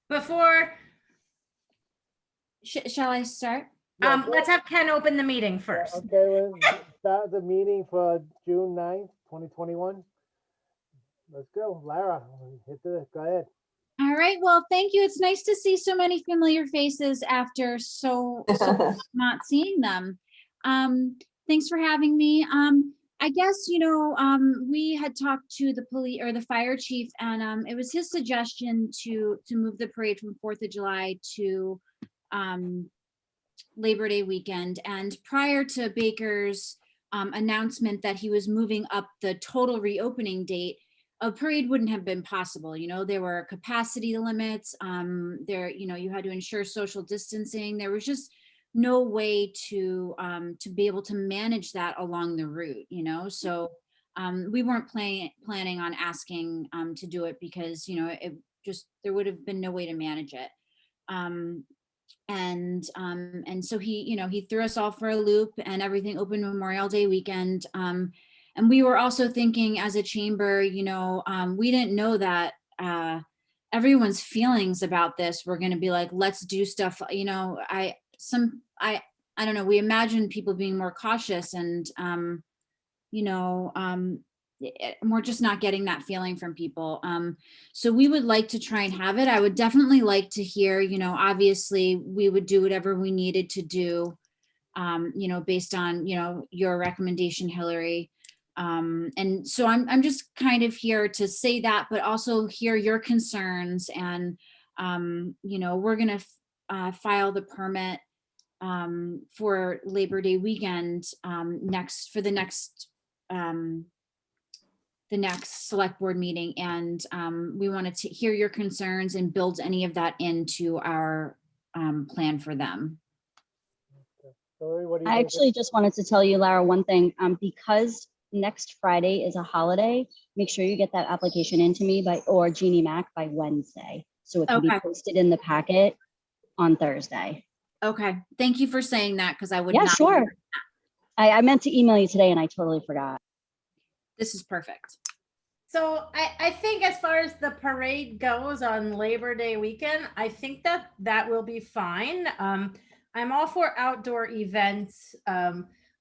before, Shall I start? Yeah, let's have Ken open the meeting first. okay, let's start the meeting for June 9th, 2021. Let's go. Lara, go ahead. All right. Well, thank you. It's nice to see so many familiar faces after so not seeing them. Thanks for having me. I guess, we had talked to the police or the fire chief, and it was his suggestion to move the parade from 4th of July to Labor Day weekend. And prior to Baker's announcement that he was moving up the total reopening date, a parade wouldn't have been possible. There were capacity limits. You had to ensure social distancing. There was just no way to be able to manage that along the route. So we weren't planning on asking to do it because there would have been no way to manage it. And so he threw us all for a loop, and everything opened Memorial Day weekend. And we were also thinking as a chamber, we didn't know that everyone's feelings about this were going to be like, let's do stuff. I don't know. We imagined people being more cautious, and we're just not getting that feeling from people. So we would like to try and have it. I would definitely like to hear, obviously we would do whatever we needed to do, based on, your recommendation, Hillary. And so I'm just kind of here to say that, but also hear your concerns. And, we're going to file the permit for Labor Day weekend for the next select board meeting. And we wanted to hear your concerns and build any of that into our plan for them. Hillary, what do you I think? actually just wanted to tell you, Lara, one thing. Because next Friday is a holiday, make sure you get that application into me or Jeannie Mac by Wednesday, so it can be Okay. posted in the packet on Thursday. Okay, thank you for saying that, because I would Yeah, not. sure. I meant to email you today and I totally forgot. This is perfect. So I think as far as the parade goes on Labor Day weekend, I think that will be fine. I'm all for outdoor events.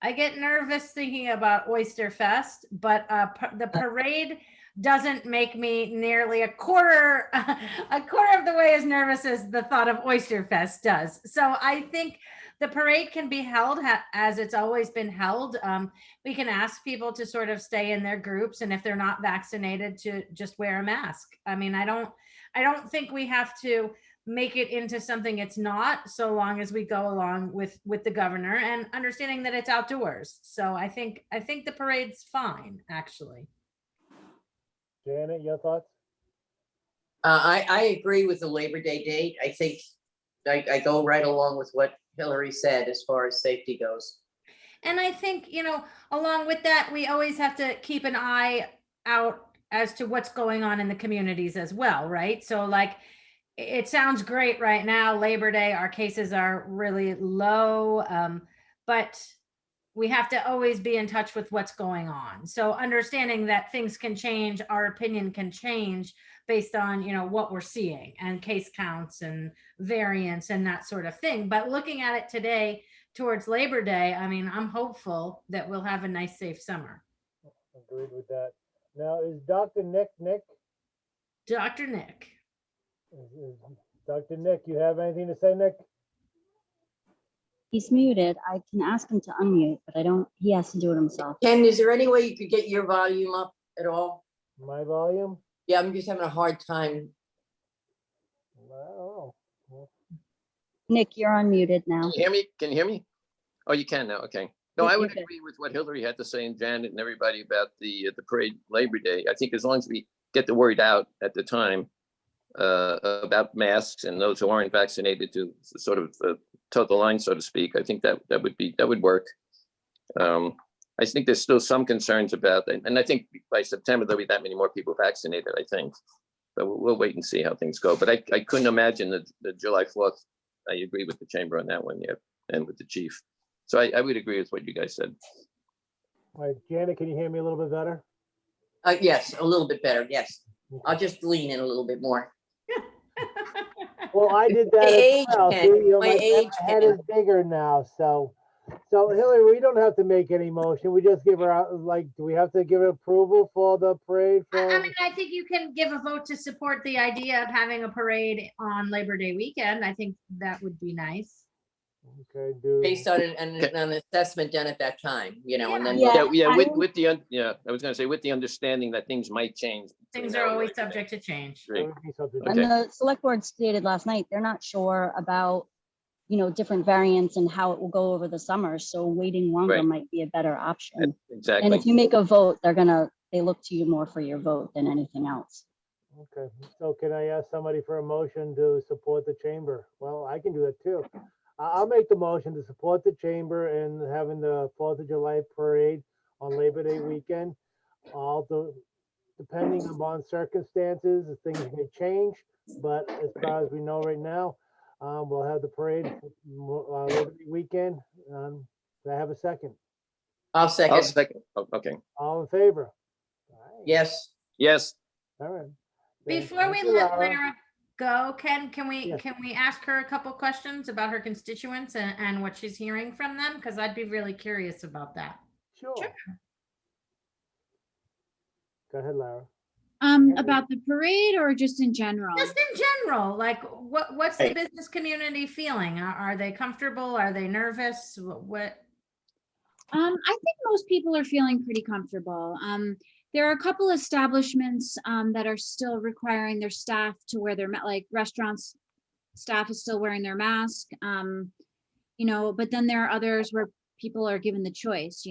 I get nervous thinking about Oyster Fest, but the parade doesn't make me nearly a quarter of the way as nervous as the thought of Oyster Fest does. So I think the parade can be held as it's always been held. We can ask people to sort of stay in their groups, and if they're not vaccinated, to just wear a mask. I mean, I don't think we have to make it into something it's not, so long as we go along with the governor and understanding that it's outdoors. So I think the parade's fine, actually. Janet, your thoughts? I agree with the Labor Day date. I think I go right along with what Hillary said as far as safety goes. And I think, along with that, we always have to keep an eye out as to what's going on in the communities as well, right? So like, it sounds great right now, Labor Day, our cases are really low, but we have to always be in touch with what's going on. So understanding that things can change, our opinion can change based on, what we're seeing and case counts and variants and that sort of thing. But looking at it today towards Labor Day, I mean, I'm hopeful that we'll have a nice, safe summer. Agreed with that. Now, is Dr. Nick? Dr. Nick. Dr. Nick, you have anything to say, Nick? He's muted. I can ask him to unmute, but he has to do it himself. Ken, is there any way you could get your volume up at all? My volume? Yeah, I'm just having a hard time. Oh. Nick, you're unmuted now. Can you hear me? Can you hear me? Oh, you can now. Okay. No, Yes, I you would can. agree with what Hillary had to say, and Janet and everybody about the parade Labor Day. I think as long as we get the word out at the time about masks and those who aren't vaccinated to sort of toe the line, so to speak, I think that would work. I think there's still some concerns about that, and I think by September there'll be that many more people vaccinated, I think. But we'll wait and see how things go. But I couldn't imagine that the July 4th. I agree with the chamber on that one, yeah, and with the chief. So I would agree with what you guys said. All right, Janet, can you hear me a little bit better? Yes, a little bit better. Yes, I'll just lean in a little bit more. Well, I did that age, as well. Ken, See, you know, my age, head Ken. is bigger now, so Hillary, we don't have to make any motion. We just give her out, like, do we have to give her approval for the parade I for? mean, I think you can give a vote to support the idea of having a parade on Labor Day weekend. I think that would be nice. Okay, do, Based on an assessment done at that time, and then. Yeah. Yeah, I- I was gonna say with the understanding that things might change. between Things now are and always Labor Day. subject to change. that would be something. Okay. And the select board stated last night, they're not sure about, different variants and how it will go over the summer. So waiting longer Right. might be a better option. And Exactly. if you make a vote, they look to you more for your vote than anything else. Okay, so can I ask somebody for a motion to support the chamber? Well, I can do that too. I'll make the motion to support the chamber and having the 4th of July parade on Labor Day weekend. Depending upon circumstances, things may change, but as far as we know right now, we'll have the parade Labor Day weekend. Do I have a second? I'll I'll second, second. Oh, okay. All in favor? All right. yes. Yes, All right. Before Thank we you, let Lara. Lara go, can Yes. we ask her a couple questions about her constituents and what she's hearing from them? Because I'd be really curious about that. Sure. Go ahead, Lara. About the parade or just in general? Just in general, like what's the Right. business community feeling? Are they comfortable? Are they nervous? What? I think most people are feeling pretty comfortable. There are a couple establishments that are still requiring their staff to wear their like restaurants. Staff is still wearing their mask. But then there are others where people are given the choice.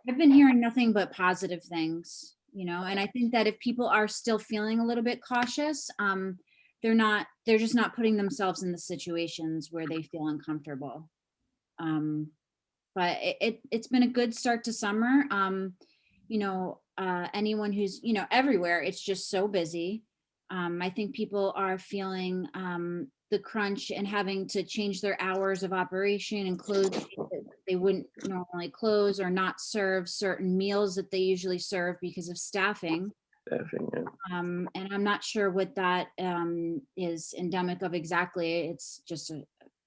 I've been hearing nothing but positive things. And I think that if people are still feeling a little bit cautious, they're just not putting themselves in the situations where they feel uncomfortable. But it's been a good start to summer. Anyone who's, everywhere, it's just so busy. I think people are feeling the crunch and having to change their hours of operation and close that they wouldn't normally close or not serve certain meals that they usually serve because of staffing. definitely, yeah. And I'm not sure what that is endemic of exactly. It's just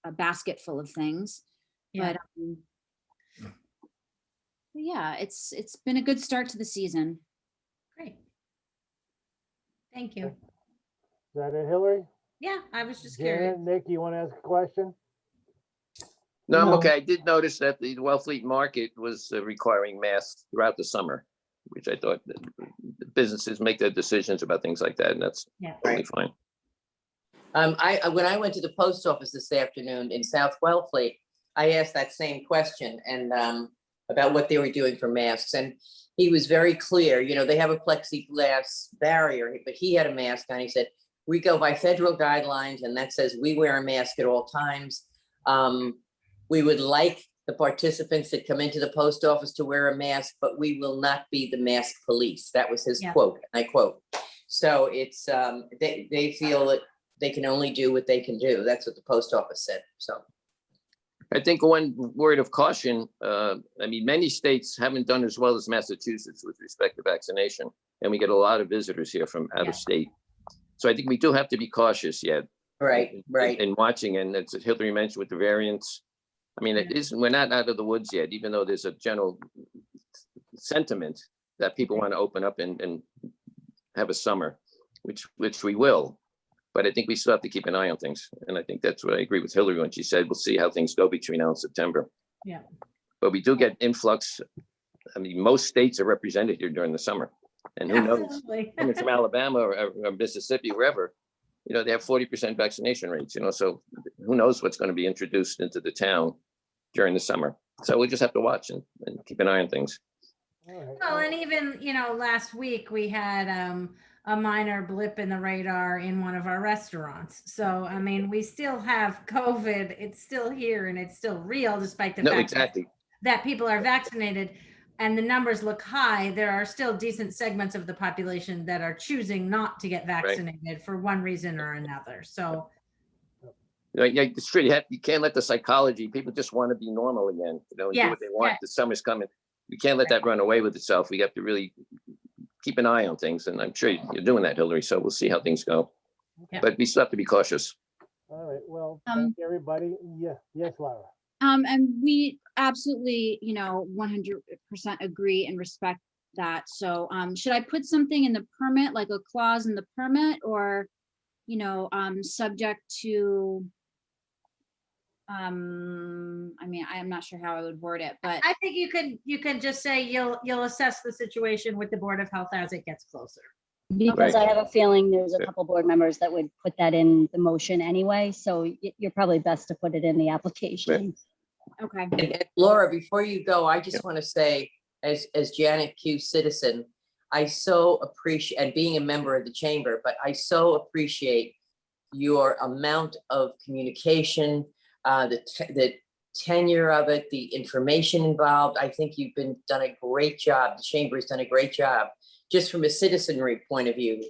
a basket full of things. Yeah. But yeah, it's been a good start to the season. Great. Thank you. Is that it, Hillary? Yeah, I was just curious. Janet, Nick, you want to ask a question? No, I'm No. okay. I did notice that the Wellfleet Market was requiring masks throughout the summer, which I thought that the businesses make their decisions about things like that, and that's Yeah. totally fine. When I went to the post office this afternoon in South Wellfleet, I asked that same question and about what they were doing for masks, and he was very clear. They have a plexiglass barrier, but he had a mask on. He said, "We go by federal guidelines, and that says we wear a mask at all times. We would like the participants that come into the post office to wear a mask, but we will not be the mask police." That was his Yeah. quote, and I quote. So it's they feel that they can only do what they can do. That's what the post office said. So I think one word of caution, many states haven't done as well as Massachusetts with respect to vaccination, and we get a lot of visitors here from out Yeah. of state. So I think we do have to be cautious yet. right. In watching, and as Hillary mentioned with the variants, we're not out of the woods yet, even though there's a general sentiment that people want to open up and have a summer, which we will. But I think we still have to keep an eye on things. And I think that's what I agree with Hillary when she said, we'll see how things go between now and September. Yeah. But we do get influx. Most states are represented here during the summer. And who knows, Absolutely. coming from Alabama or Mississippi, wherever, they have 40% vaccination rates, so who knows what's going to be introduced into the town during the summer. So we just have to watch and keep an eye on things. All right. Well, and even, last week we had a minor blip in the radar in one of our restaurants. So, we still have COVID. It's still here and it's still real despite the No, fact exactly. that people are vaccinated and the numbers look high. There are still decent segments of the population that are choosing not to get vaccinated for one reason or another. So, Yeah, it's true. You can't let the psychology, people just want to be normal again, and do Yes, what they want. yes. The summer's coming. We can't let that run away with itself. We have to really keep an eye on things. And I'm sure you're doing that, Hillary. So we'll see how things go. but we still have to be cautious. All right, well, Um, thank you, everybody. Yeah, yes, Laura. And we absolutely, 100% agree and respect that. So, should I put something in the permit, like a clause in the permit, or, subject to, I mean, I am not sure how I would word it, but I think you can just say you'll assess the situation with the Board of Health as it gets closer. Because Right. I have a feeling there's a Yeah. couple board members that would put that in the motion anyway, so you're probably best to put it in the application. okay. And Laura, before you go, I just want to say, as Janet Q citizen, I so appreciate, and being a member of the chamber, but I so appreciate your amount of communication, the tenure of it, the information involved. I think you've done a great job. The chamber has done a great job, just from a citizenry point of view,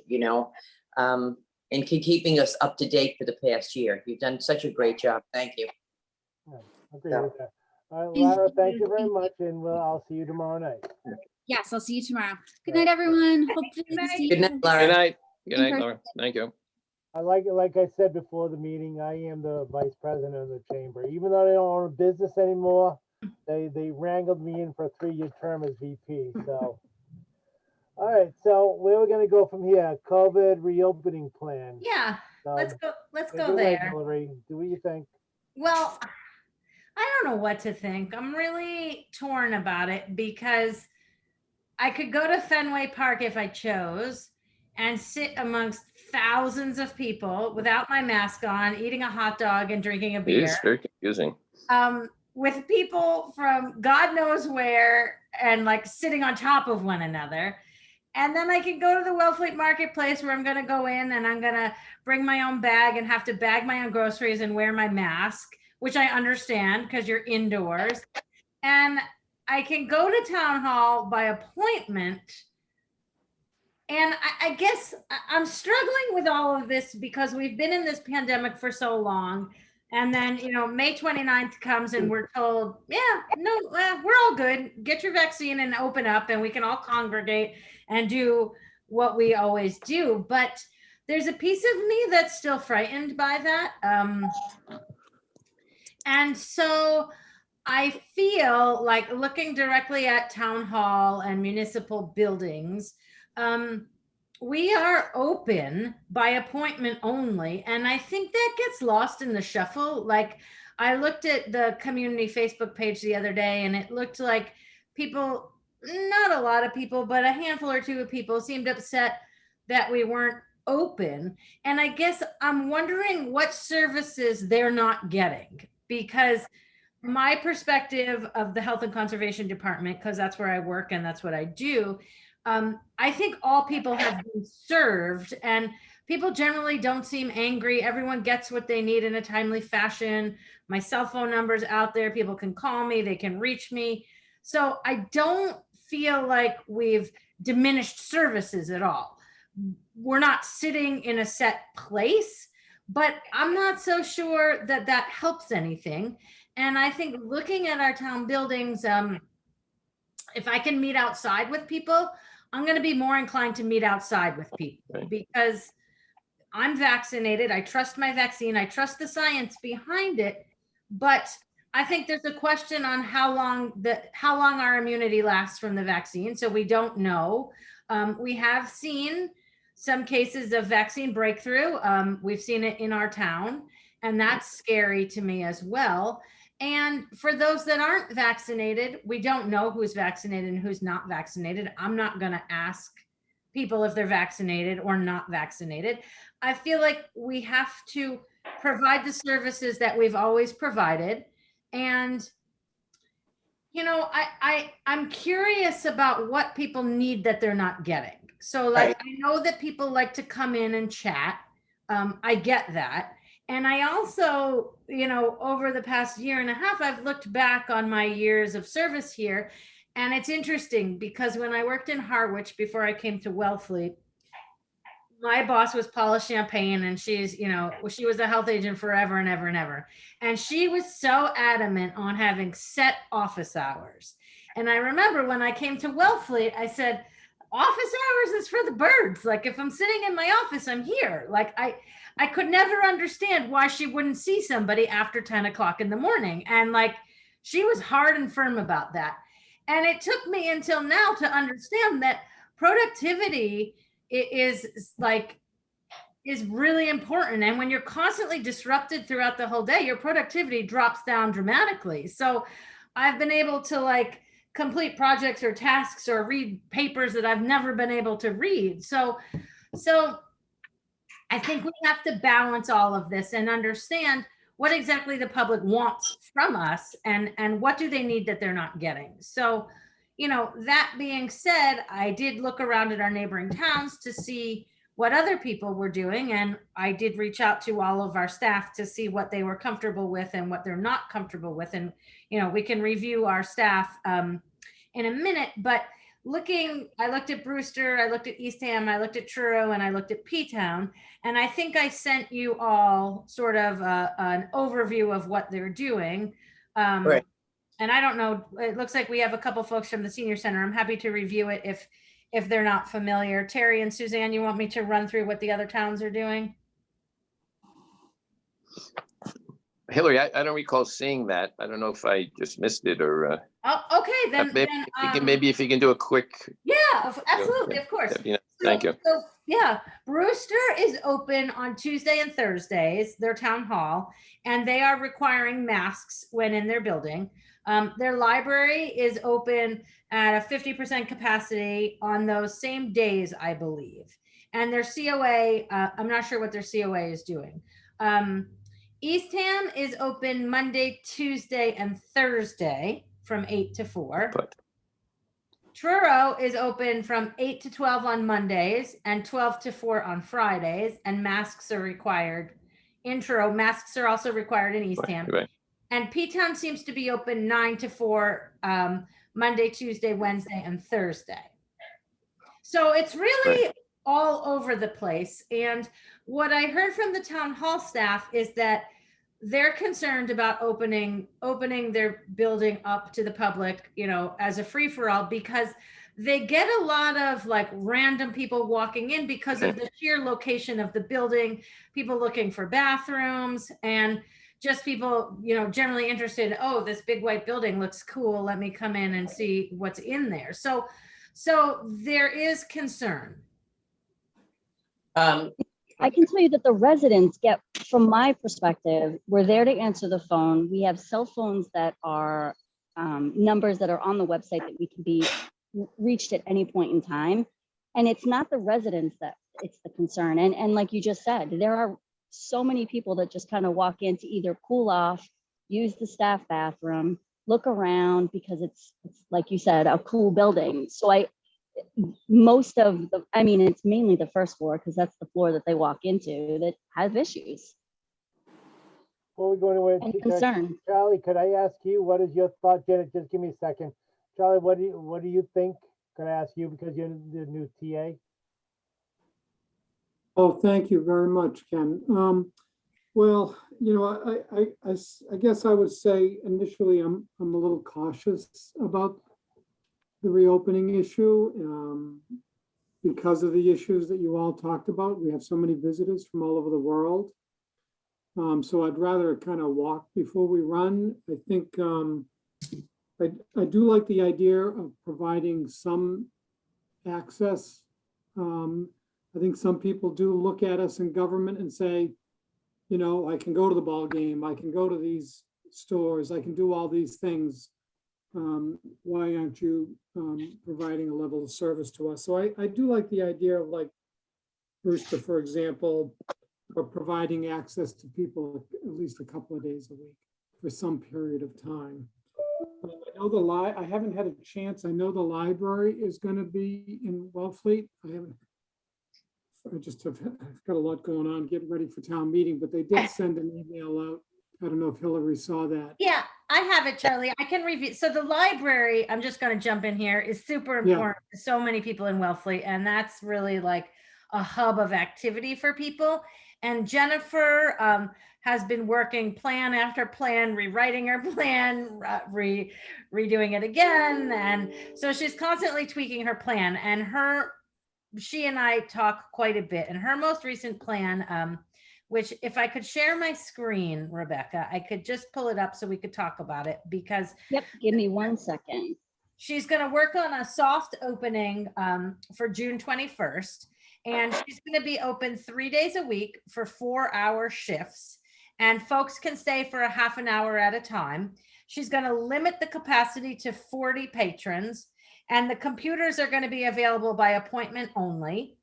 and keeping us up to date for the past year. You've done such a great job. Thank you. Agree Yeah. with that. All right, Thank Laura, thank you. you very much, and I'll see you tomorrow night. Yes, I'll see you tomorrow. Good Yeah. night, everyone. Hopefully Good to night. see Good you. night, Laura. Good night. Good night, person. Laura. Thank you. I like I said before the meeting, I am the vice president of the chamber. Even though they don't own a business anymore, they wrangled me in for a 3-year term as VP, so. All right, so where we're gonna go from here? COVID reopening plan. Yeah, So, let's go take it go away, there. Hillary. Do what you think. Well, I don't know what to think. I'm really torn about it because I could go to Fenway Park if I chose and sit amongst thousands of people without my mask on, eating a hot dog and drinking a It beer. is very confusing. With people from God knows where and like sitting on top of one another. And then I can go to the Wellfleet Marketplace where I'm going to go in and I'm going to bring my own bag and have to bag my own groceries and wear my mask, which I understand because you're indoors. And I can go to town hall by appointment. And I guess I'm struggling with all of this because we've been in this pandemic for so long. And then, May 29th comes and we're told, we're all good. Get your vaccine and open up and we can all congregate and do what we always do. But there's a piece of me that's still frightened by that. And so I feel like looking directly at town hall and municipal buildings, we are open by appointment only. And I think that gets lost in the shuffle. Like I looked at the community Facebook page the other day and it looked like people, not a lot of people, but a handful or two of people seemed upset that we weren't open. And I guess I'm wondering what services they're not getting, because my perspective of the Health and Conservation Department, because that's where I work and that's what I do, I think all people have been served and people generally don't seem angry. Everyone gets what they need in a timely fashion. My cell phone number's out there. People can call me, they can reach me. So I don't feel like we've diminished services at all. We're not sitting in a set place, but I'm not so sure that that helps anything. And I think looking at our town buildings, if I can meet outside with people, I'm going to be more inclined to meet outside with people Right. because I'm vaccinated. I trust my vaccine. I trust the science behind it. But I think there's a question on how long our immunity lasts from the vaccine. So we don't know. We have seen some cases of vaccine breakthrough. We've seen it in our town, and that's scary to me as well. And for those that aren't vaccinated, we don't know who's vaccinated and who's not vaccinated. I'm not going to ask people if they're vaccinated or not vaccinated. I feel like we have to provide the services that we've always provided. And, I'm curious about what people need that they're not getting. So like, I know that people like to come in and chat. I get that. And I also, over the past year and a half, I've looked back on my years of service here. And it's interesting because when I worked in Harwich before I came to Wellfleet, my boss was Paula Champagne, and she was a health agent forever and ever and ever. And she was so adamant on having set office hours. And I remember when I came to Wellfleet, I said, office hours is for the birds. Like if I'm sitting in my office, I'm here. Like I could never understand why she wouldn't see somebody after 10 o'clock in the morning. And like, she was hard and firm about that. And it took me until now to understand that productivity is really important. And when you're constantly disrupted throughout the whole day, your productivity drops down dramatically. So I've been able to like complete projects or tasks or read papers that I've never been able to read. So I think we have to balance all of this and understand what exactly the public wants from us and what do they need that they're not getting. So, you know, that being said, I did look around at our neighboring towns to see what other people were doing. And I did reach out to all of our staff to see what they were comfortable with and what they're not comfortable with. And, you know, we can review our staff in a minute, but I looked at Brewster, I looked at Eastham, I looked at Truro, and I looked at P-Town. And I think I sent you all sort of an overview of what they're doing. Right. And I don't know, it looks like we have a couple folks from the senior center. I'm happy to review it if they're not familiar. Terry and Suzanne, you want me to run through what the other towns are doing? Hillary, I don't recall seeing that. I don't know if I just missed it or Oh, okay, then. maybe if you can do a quick. Yeah, absolutely, of course. that'd be nice. Thank you. So, yeah, Brewster is open on Tuesday and Thursdays, their town hall, and they are requiring masks when in their building. Their library is open at a 50% capacity on those same days, I believe. And their COA, I'm not sure what their COA is doing. Eastham is open Monday, Tuesday, and Thursday from 8 to 4. But Truro is open from 8 to 12 on Mondays and 12 to 4 on Fridays, and masks are required in Truro. Masks are also required in Eastham. right. And P-Town seems to be open 9 to 4 Monday, Tuesday, Wednesday, and Thursday. So it's really all over the place. And what I heard from the town hall staff is that they're concerned about opening their building up to the public, you know, as a free for all, because they get a lot of like random people walking in because of the sheer location of the building, people looking for bathrooms, and just people, you know, generally interested. Oh, this big white building looks cool. Let me come in and see what's in there. So there is concern. I can tell you that the residents get, from my perspective, we're there to answer the phone. We have cell phones that are numbers that are on the website that we can be reached at any point in time. And it's not the residents that it's the concern. And like you just said, there are so many people that just kind of walk in to either cool off, use the staff bathroom, look around, because it's like you said, a cool building. So it's mainly the first floor, because that's the floor that they walk into that has issues Before we go anywhere, and concern. Charlie, could I ask you, what is your thought? Janet, just give me a second. Charlie, what do you think? Can I ask you, because you're the new TA? Oh, thank you very much, Ken. Well, you know, I guess I would say initially I'm a little cautious about the reopening issue because of the issues that you all talked about. We have so many visitors from all over the world. So I'd rather kind of walk before we run. I think I do like the idea of providing some access. I think some people do look at us in government and say, you know, I can go to the ball game, I can go to these stores, I can do all these things. Why aren't you providing a level of service to us? So I do like the idea of, like Brewster, for example, of providing access to people at least a couple of days a week for some period of time. I know I haven't had a chance. I know the library is going to be in Wellfleet. I've got a lot going on getting ready for town meeting, but they did send an email out. I don't know if Hillary saw that. Yeah, I have it, Charlie. I can review. So the library, I'm just going to jump in here, is super important to so many people in Wellfleet. And that's really like a hub of activity for people. And Jennifer has been working plan after plan, rewriting her plan, redoing it again. And so she's constantly tweaking her plan. And she and I talk quite a bit. And her most recent plan which if I could share my screen, Rebecca, I could just pull it up so we could talk about it, because Yep, give me 1 second. she's going to work on a soft opening for June 21st. And she's going to be open 3 days a week for 4-hour shifts. And folks can stay for a half an hour at a time. She's going to limit the capacity to 40 patrons. And the computers are going to be available by appointment only.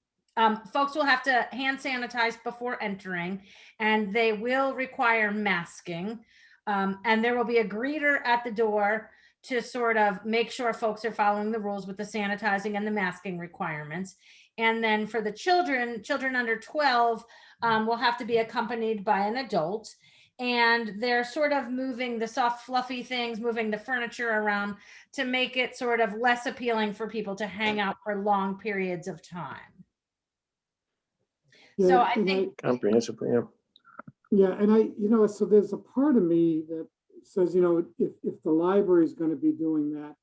Folks will have to hand sanitize before entering, and they will require masking. And there will be a greeter at the door to sort of make sure folks are following the rules with the sanitizing and the masking requirements. And then for the children under 12 will have to be accompanied by an adult. And they're sort of moving the soft, fluffy things, moving the furniture around to make it sort of less appealing for people to hang out for long periods of time. So Yeah, I and think, Comprehensively, yeah. Yeah, and so there's a part of me that says, if the library is going to be doing that,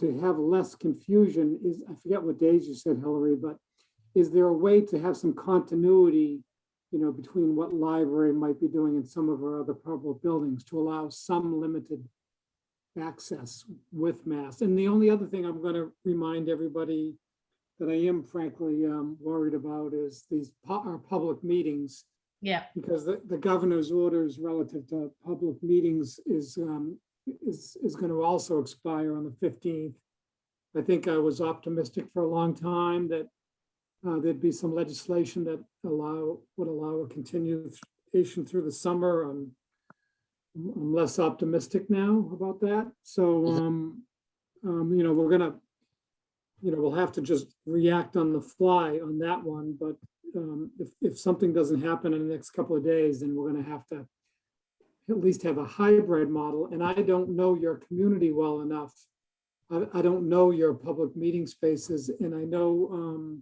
to have less confusion is, I forget what days you said, Hillary, but is there a way to have some continuity, between what library might be doing in some of our other public buildings to allow some limited access with masks? And the only other thing I'm going to remind everybody that I am frankly worried about is our public meetings, yeah, because the governor's orders relative to public meetings is going to also expire on the 15th. I think I was optimistic for a long time that there'd be some legislation that would allow a continuation through the summer. I'm less optimistic now about that. So, we're gonna, we'll have to just react on the fly on that one. But if something doesn't happen in the next couple of days, then we're gonna have to at least have a hybrid model. And I don't know your community well enough. I don't know your public meeting spaces. And I know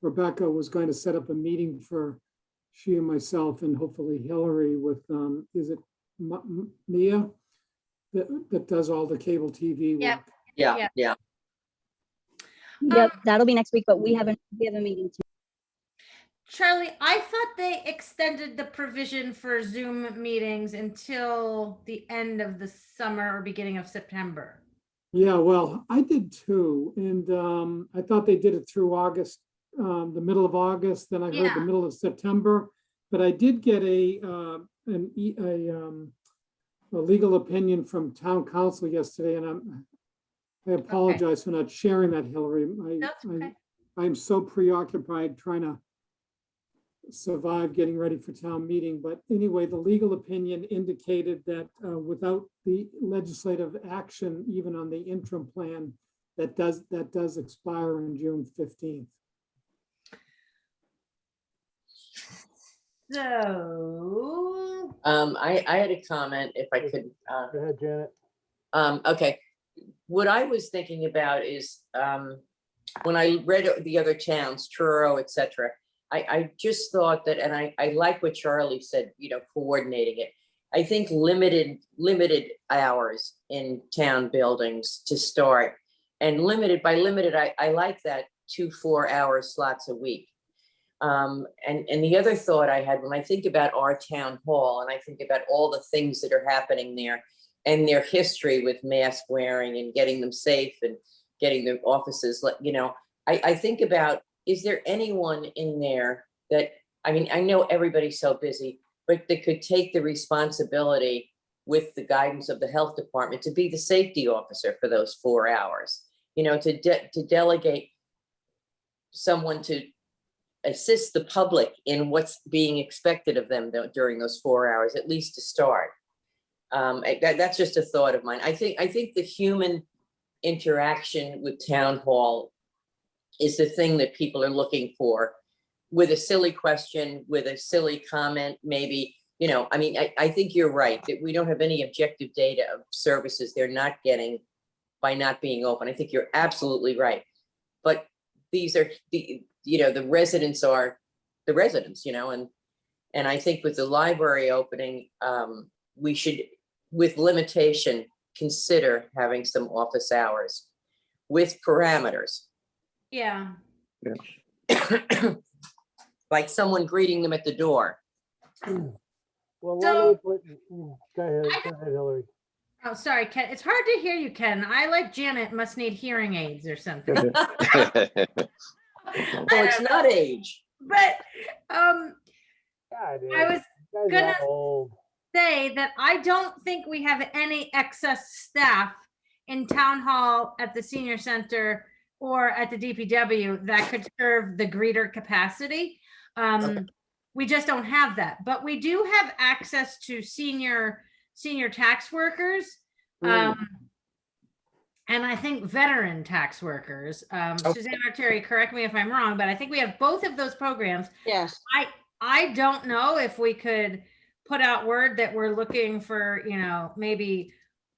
Rebecca was going to set up a meeting for she and myself and hopefully Hillary with, is it Mia that does all the cable TV work? Yep. Yeah, Yeah. yeah. Yep, that'll be next week, but we have a meeting too. Charlie, I thought they extended the provision for Zoom meetings until the end of the summer or beginning of September. Yeah, well, I did too. And I thought they did it through August, the middle of August, then I heard Yeah. the middle of September. But I did get a legal opinion from town council yesterday, and I apologize for not sharing that, Hillary. That's okay. I'm so preoccupied trying to survive getting ready for town meeting. But anyway, the legal opinion indicated that without the legislative action, even on the interim plan, that does expire on June 15th. So, I had a comment if I could. Go ahead, Janet. Okay, what I was thinking about is when I read the other towns, Truro, et cetera, I just thought that, and I like what Charlie said, coordinating it. I think limited hours in town buildings to start, and by limited, I like that 2 4-hour slots a week. And the other thought I had when I think about our town hall, and I think about all the things that are happening there and their history with mask wearing and getting them safe and getting the offices, I think about, is there anyone in there that, I know everybody's so busy, but that could take the responsibility with the guidance of the health department to be the safety officer for those 4 hours, to delegate someone to assist the public in what's being expected of them during those 4 hours, at least to start. That's just a thought of mine. I think the human interaction with town hall is the thing that people are looking for, with a silly question, with a silly comment, maybe, I think you're right that we don't have any objective data of services they're not getting by not being open. I think you're absolutely right. But these are the residents are the residents, and I think with the library opening, we should, with limitation, consider having some office hours with parameters. yeah. like someone greeting them at the door. Well, let So- me put, go ahead, Hillary. Oh, sorry, Ken. It's hard to hear you, Ken. I, like Janet, must need hearing aids or something. So it's not age. But God, I yeah, was you guys gonna are old. say that I don't think we have any excess staff in town hall, at the senior center, or at the DPW that could serve the greeter capacity. We just don't have that, but we do have access to senior tax workers. Mm. And I think veteran tax workers. Okay. Suzanne or Terry, correct me if I'm wrong, but I think we have both of those programs. Yes. I don't know if we could put out word that we're looking for, maybe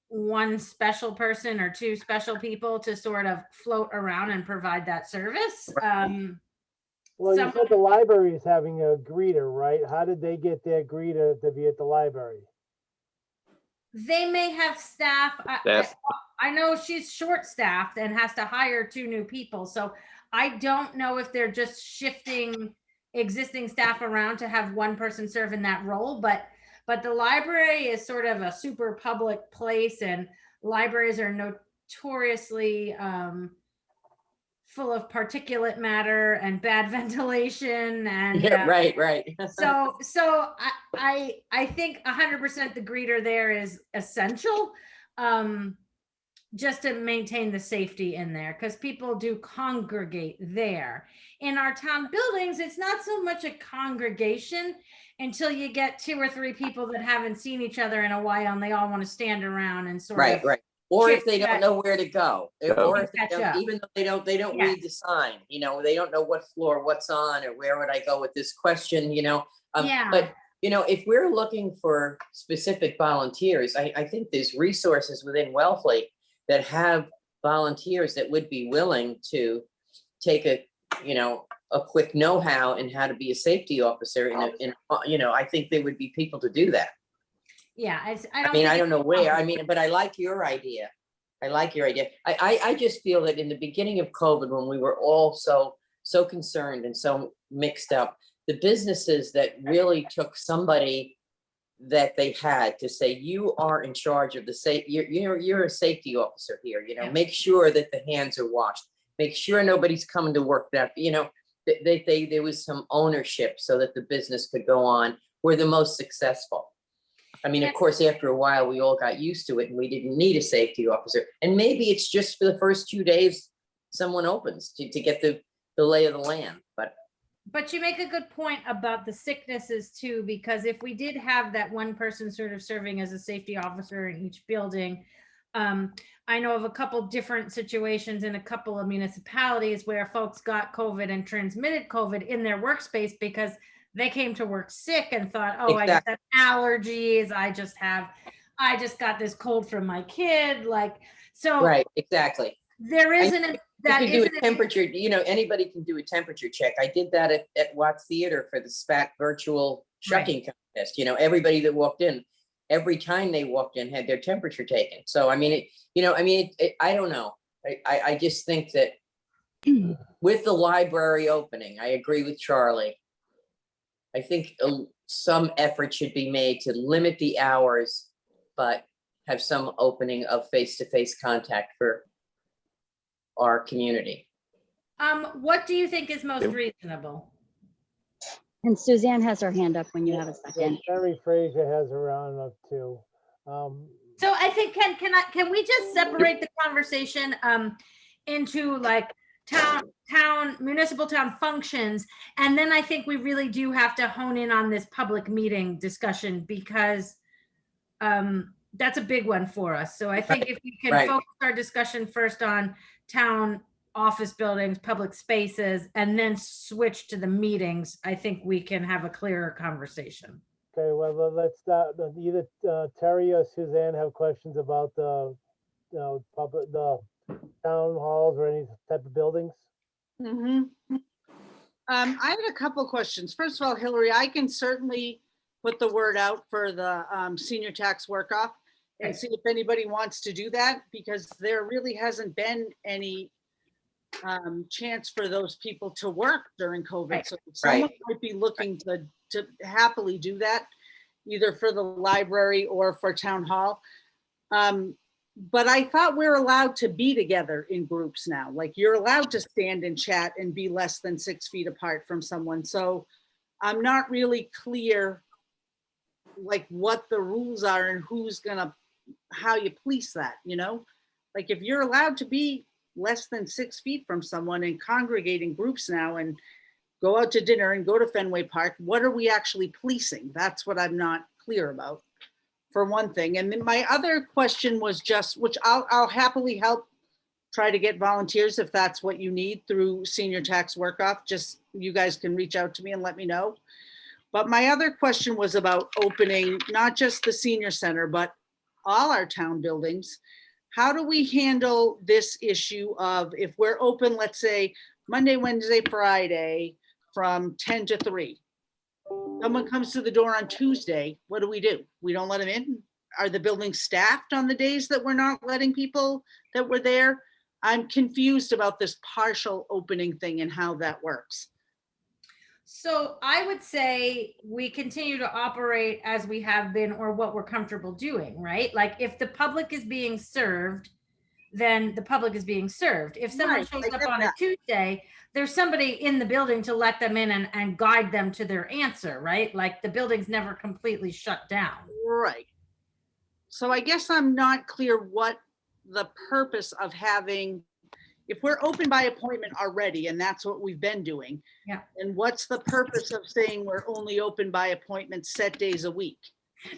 one special person or two special people to sort of float around and provide that service. Well, you Some- said the library is having a greeter, right? How did they get their greeter to be at the library? They may have staff. Staff. I know she's short-staffed and has to hire two new people, so I don't know if they're just shifting existing staff around to have one person serve in that role, but the library is sort of a super public place, and libraries are notoriously full of particulate matter and bad ventilation and Yeah, right. so I think 100% the greeter there is essential, just to maintain the safety in there, because people do congregate there. In our town buildings, it's not so much a congregation until you get two or three people that haven't seen each other in a while and they all want to stand around and sort of. Right. Or if they chit don't chat. know where to go, or if they Catch don't, up. even though they don't Yes. read the sign, they don't know what floor, what's on, or where would I go with this question, Yeah. But, if we're looking for specific volunteers, I think there's resources within Wellfleet that have volunteers that would be willing to take a quick know-how in how to be a safety officer I think there would be people to do that. Yeah, I I don't mean, I think don't know where, but I like your idea. I just feel that in the beginning of COVID, when we were all so concerned and so mixed up, the businesses that really took somebody that they had to say, you are in charge of the you're a safety officer here, Yeah. make sure that the hands are washed, make sure nobody's coming to work that, there was some ownership so that the business could go on, were the most successful. I mean, Yeah. of course, after a while, we all got used to it and we didn't need a safety officer. And maybe it's just for the first 2 days, someone opens to get the lay of the land, But you make a good point about the sicknesses too, because if we did have that one person sort of serving as a safety officer in each building, I know of a couple different situations in a couple of municipalities where folks got COVID and transmitted COVID in their workspace because they came to work sick and thought, oh, I just have allergies. I just got this cold from my kid. So right, exactly. there isn't You can do a temperature, anybody can do a temperature check. I did that at Watts Theater for the SPAC virtual shucking contest. Everybody that walked in, every time they walked in had their temperature taken. So, I mean, I don't know. I just think that with the library opening, I agree with Charlie. I think some effort should be made to limit the hours, but have some opening of face-to-face contact for our community. What do you think is most Yep. reasonable? And Suzanne has her hand up when you have a Yeah, second. Terry Fraser has her round up too. So I think, can we just separate the conversation into like municipal town functions? And then I think we really do have to hone in on this public meeting discussion because that's a big one for us. So I think if we can Right. focus our discussion first on town office buildings, public spaces, and then switch to the meetings, I think we can have a clearer conversation. Okay, well, let's start, either Terry or Suzanne have questions about the town halls or any type of buildings? I had a couple questions. First of all, Hillary, I can certainly put the word out for the senior tax work-off and see if anybody wants to do that, because there really hasn't been any chance for those people to work during COVID. Right. So someone might be looking to happily do that, either for the library or for town hall. But I thought we're allowed to be together in groups now. Like you're allowed to stand and chat and be less than 6 feet apart from someone. So I'm not really clear like what the rules are and who's gonna, how you police that, you know? Like if you're allowed to be less than 6 feet from someone and congregate in groups now and go out to dinner and go to Fenway Park, what are we actually policing? That's what I'm not clear about, for one thing. And then my other question was just, which I'll happily help try to get volunteers if that's what you need through Senior Tax Work-Off. Just you guys can reach out to me and let me know. But my other question was about opening not just the senior center, but all our town buildings. How do we handle this issue of if we're open, let's say Monday, Wednesday, Friday from 10 to 3? Someone comes to the door on Tuesday, what do? We don't let them in? Are the buildings staffed on the days that we're not letting people that were there? I'm confused about this partial opening thing and how that works. So I would say we continue to operate as we have been or what we're comfortable doing, right? Like if the public is being served, then the public is being served. If someone Right, shows I up get on a that. Tuesday, there's somebody in the building to let them in and guide them to their answer, right? Like the building's never completely shut down. Right. So I guess I'm not clear what the purpose of having, if we're open by appointment already, and that's what we've been doing. Yeah. And what's the purpose of saying we're only open by appointment set days a week?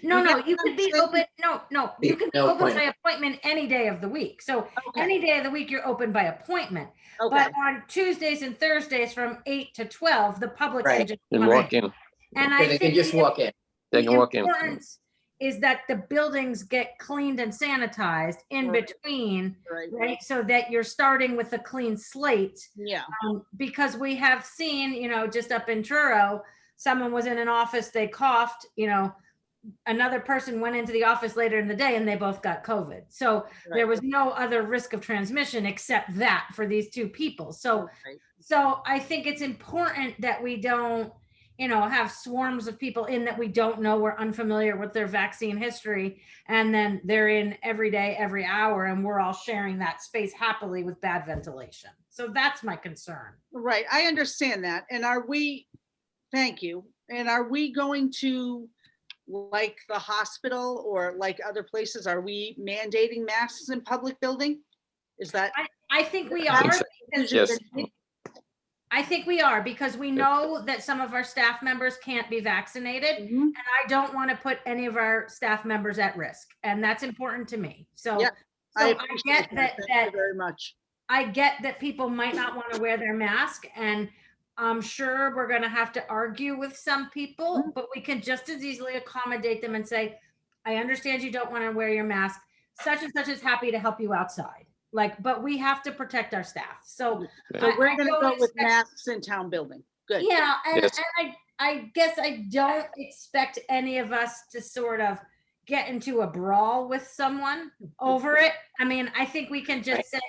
No, You no, get you what could I'm be saying? open. No, you can be No open by appointment. appointment any day of the week. So Okay, any day of the week, you're open by appointment. okay, But on Tuesdays and Thursdays from 8 to 12, the public can Right. just And come walk in. in, And So I they can think just walk in. they the can walk in. importance is that the buildings get cleaned and sanitized in Right. between, right, right? So that you're starting with a clean slate. yeah, Because we have seen, just up in Truro, someone was in an office, they coughed, another person went into the office later in the day and they both got COVID. So there right, was no other risk of transmission except that for these two people. So right. I think it's important that we don't, have swarms of people in that we don't know, we're unfamiliar with their vaccine history. And then they're in every day, every hour, and we're all sharing that space happily with bad ventilation. So that's my concern. Right, I understand that. And are we, thank you. And are we going to, like the hospital or like other places, are we mandating masks in public building? Is that? I think we I think are. so. because- Yes. I think we are because we know that some of our staff members can't be vaccinated. Mhm. I don't want to put any of our staff members at risk, and that's important to me. So, Yeah, so I appreciate get that. that, Thank you very much. I get that people might not want to wear their mask, and I'm sure we're going to have to argue with some people, but we can just as easily accommodate them and say, I understand you don't want to wear your mask. Such and such is happy to help you outside. But we have to protect our staff. So, So I- we're I gonna don't go with expect- masks in town building. Good. yeah, and, Yes. and I guess I don't expect any of us to sort of get into a brawl with someone over it. I mean, I think we can just say,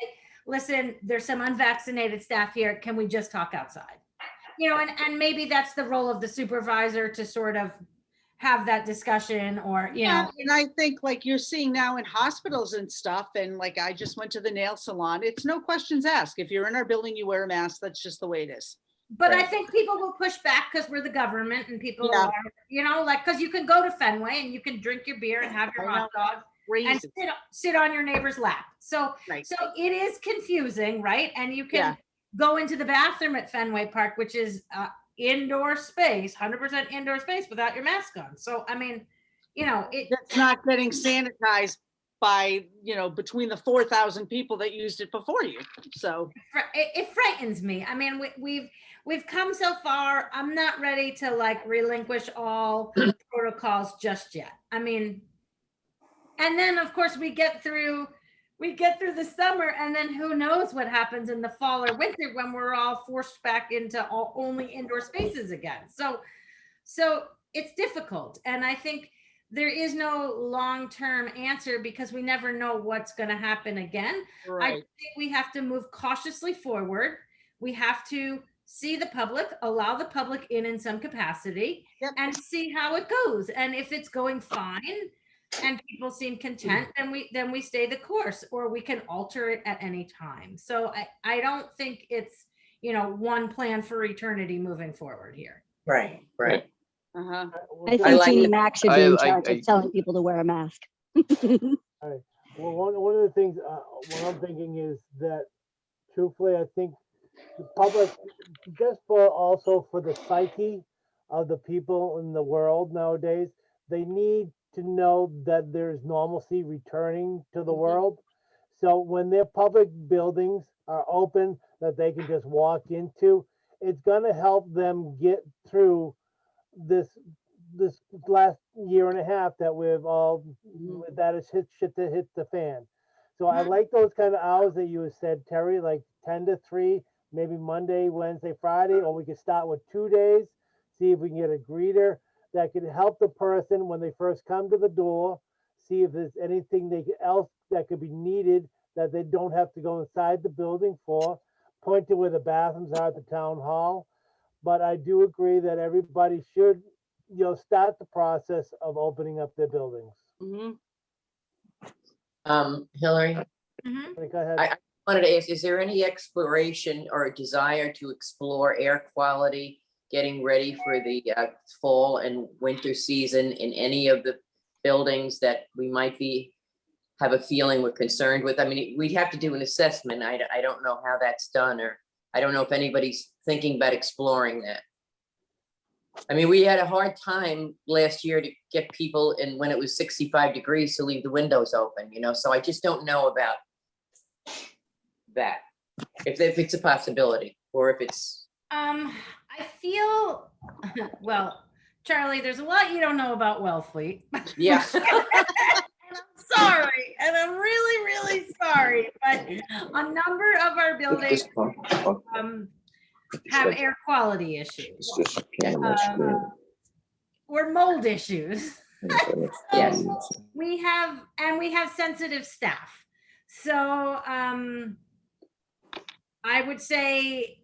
listen, there's some unvaccinated staff here. Can we just talk outside? And maybe that's the role of the supervisor to sort of have that discussion or, Yeah, and I think like you're seeing now in hospitals and stuff, and like I just went to the nail salon, it's no questions asked. If you're in our building, you wear a mask. That's just the way it is. but I think people will push back because we're the government and people Yeah. are, because you can go to Fenway and you can drink your beer and have your I hot dog and Crazy. sit on your neighbor's lap. So Right. so it is confusing, right? And you can Yeah. go into the bathroom at Fenway Park, which is indoor space, 100% indoor space without your mask on. So I mean, It's not getting sanitized by, between the 4,000 people that used it before you. So, it frightens me. I mean, we've come so far. I'm not ready to like relinquish all protocols just yet. I mean, and then of course we get through the summer, and then who knows what happens in the fall or winter when we're all forced back into only indoor spaces again. So it's difficult. And I think there is no long-term answer because we never know what's going to happen again. I Right. think we have to move cautiously forward. We have to see the public, allow the public in some capacity, Yep. and see how it goes. And if it's going fine and people seem content, then we stay the course, or we can alter it at any time. So I don't think it's, one plan for eternity moving forward here. Right, right. Uh-huh. I I think like Jeannie it. Mac should be in I- charge I- of telling people to wear a mask. Well, one of the things, what I'm thinking is that truthfully, I think the public, just also for the psyche of the people in the world nowadays, they need to know that there's normalcy returning to the Mhm. world. So when their public buildings are open that they can just walk into, it's gonna help them get through this last year and a half that we've all Mhm. that is shit to hit the fan. So I Mhm. like those kind of hours that you said, Terry, like 10 to 3, maybe Monday, Wednesday, Friday, or we could start with 2 days, see if we can get a greeter that could help the person when they first come to the door, see if there's anything else that could be needed that they don't have to go inside the building for, point to where the bathrooms are at the town hall. But I do agree that everybody should, start the process of opening up their buildings. Mhm. Hillary, Mhm. Go ahead. I wanted to ask, is there any exploration or a desire to explore air quality, getting ready for the fall and winter season in any of the buildings that we might have a feeling we're concerned with? I mean, we'd have to do an assessment. I don't know how that's done, or I don't know if anybody's thinking about exploring that. I mean, we had a hard time last year to get people in when it was 65 degrees to leave the windows open, so I just don't know about that. If it's a possibility, or if it's, I feel, well, Charlie, there's a lot you don't know about Wellfleet. yeah. And I'm sorry, and I'm really, really sorry, but a number of our buildings have air quality issues or mold issues. Yes. We have sensitive staff. So I would say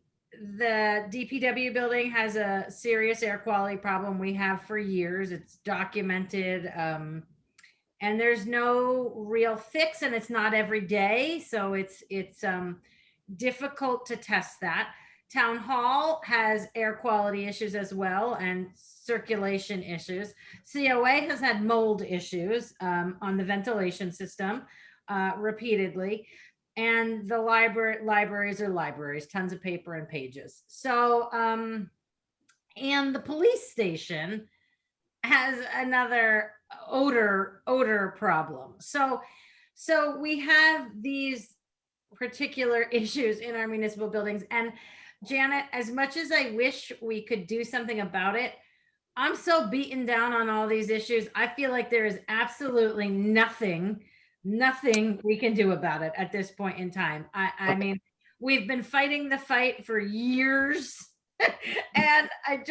the DPW building has a serious air quality problem we have for years. It's documented. And there's no real fix, and it's not every day. So it's difficult to test that. Town Hall has air quality issues as well, and circulation issues. COA has had mold issues on the ventilation system repeatedly. And the libraries are libraries, tons of paper and pages. So, and the police station has another odor problem. So we have these particular issues in our municipal buildings. And Janet, as much as I wish we could do something about it, I'm so beaten down on all these issues. I feel like there is absolutely nothing we can do about it at this point in time. I mean, we've been fighting the fight for years. And I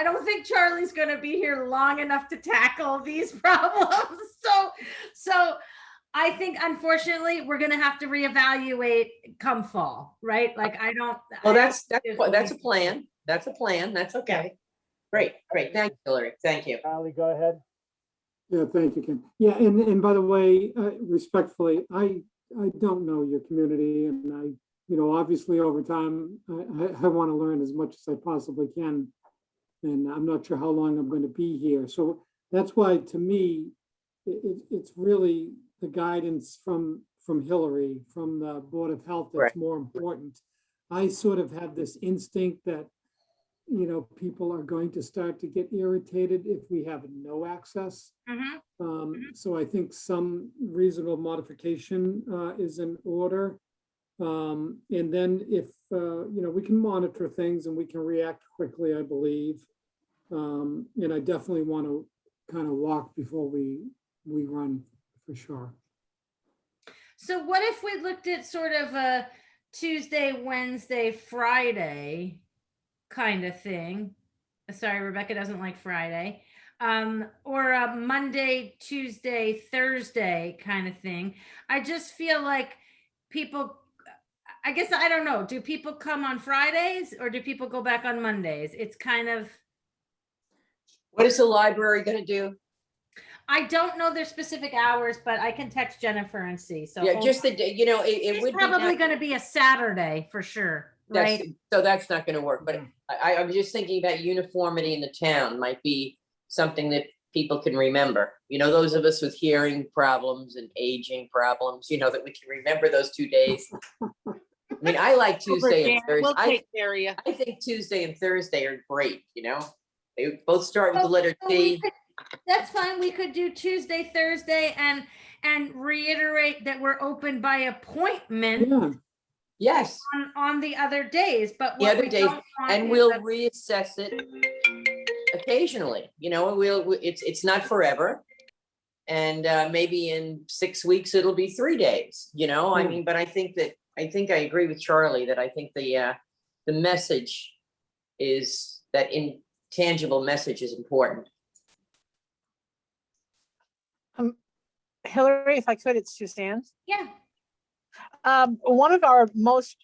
don't think Charlie's going to be here long enough to tackle these problems. So I think, unfortunately, we're going to have to reevaluate come fall, right? Like, Well, that's a plan. That's a plan. That's okay. Great. Thank you, Hillary. Thank you. Charlie, go ahead. Yeah, thank you, Ken. Yeah, and by the way, respectfully, I don't know your community, and obviously over time, I want to learn as much as I possibly can, and I'm not sure how long I'm going to be here. So that's why, to me, it's really the guidance from Hillary, from the Board of Health, that's Right. more important. I sort of have this instinct that people are going to start to get irritated if we have no access. So I think some reasonable modification is in order. And then if, we can monitor things and we can react quickly, I believe. And I definitely want to kind of walk before we run, for sure. So what if we looked at sort of a Tuesday, Wednesday, Friday kind of thing? Sorry, Rebecca doesn't like Friday. or a Monday, Tuesday, Thursday kind of thing. I just feel like people, I guess, I don't know. Do people come on Fridays or do people go back on Mondays? It's kind of, What is the library gonna do? I don't know their specific hours, but I can text Jennifer and see. So Yeah, hold just on. the, you know, it It's would be. probably nice- going to be a Saturday for sure, That's, right? so that's not gonna work, but I was just thinking about uniformity in the town might be something that people can remember. You know, those of us with hearing problems and aging problems, you know, that we can remember those 2 days. I mean, I like Tuesday and Thursday. We'll take care of you. I think Tuesday and Thursday are great, you know? They both start with the Oh, letter so we T. could- That's fine. We could do Tuesday, Thursday, and reiterate that we're open by appointment Yeah, Yes, on the other days. But The what other we days, don't want and is we'll a- reassess it occasionally, you know, it's not forever. And maybe in 6 weeks, it'll be 3 days, you know, I Yeah. mean, but I think I agree with Charlie that I think the message is, that intangible message is important. Hillary, if I could, it's Suzanne. yeah. One of our most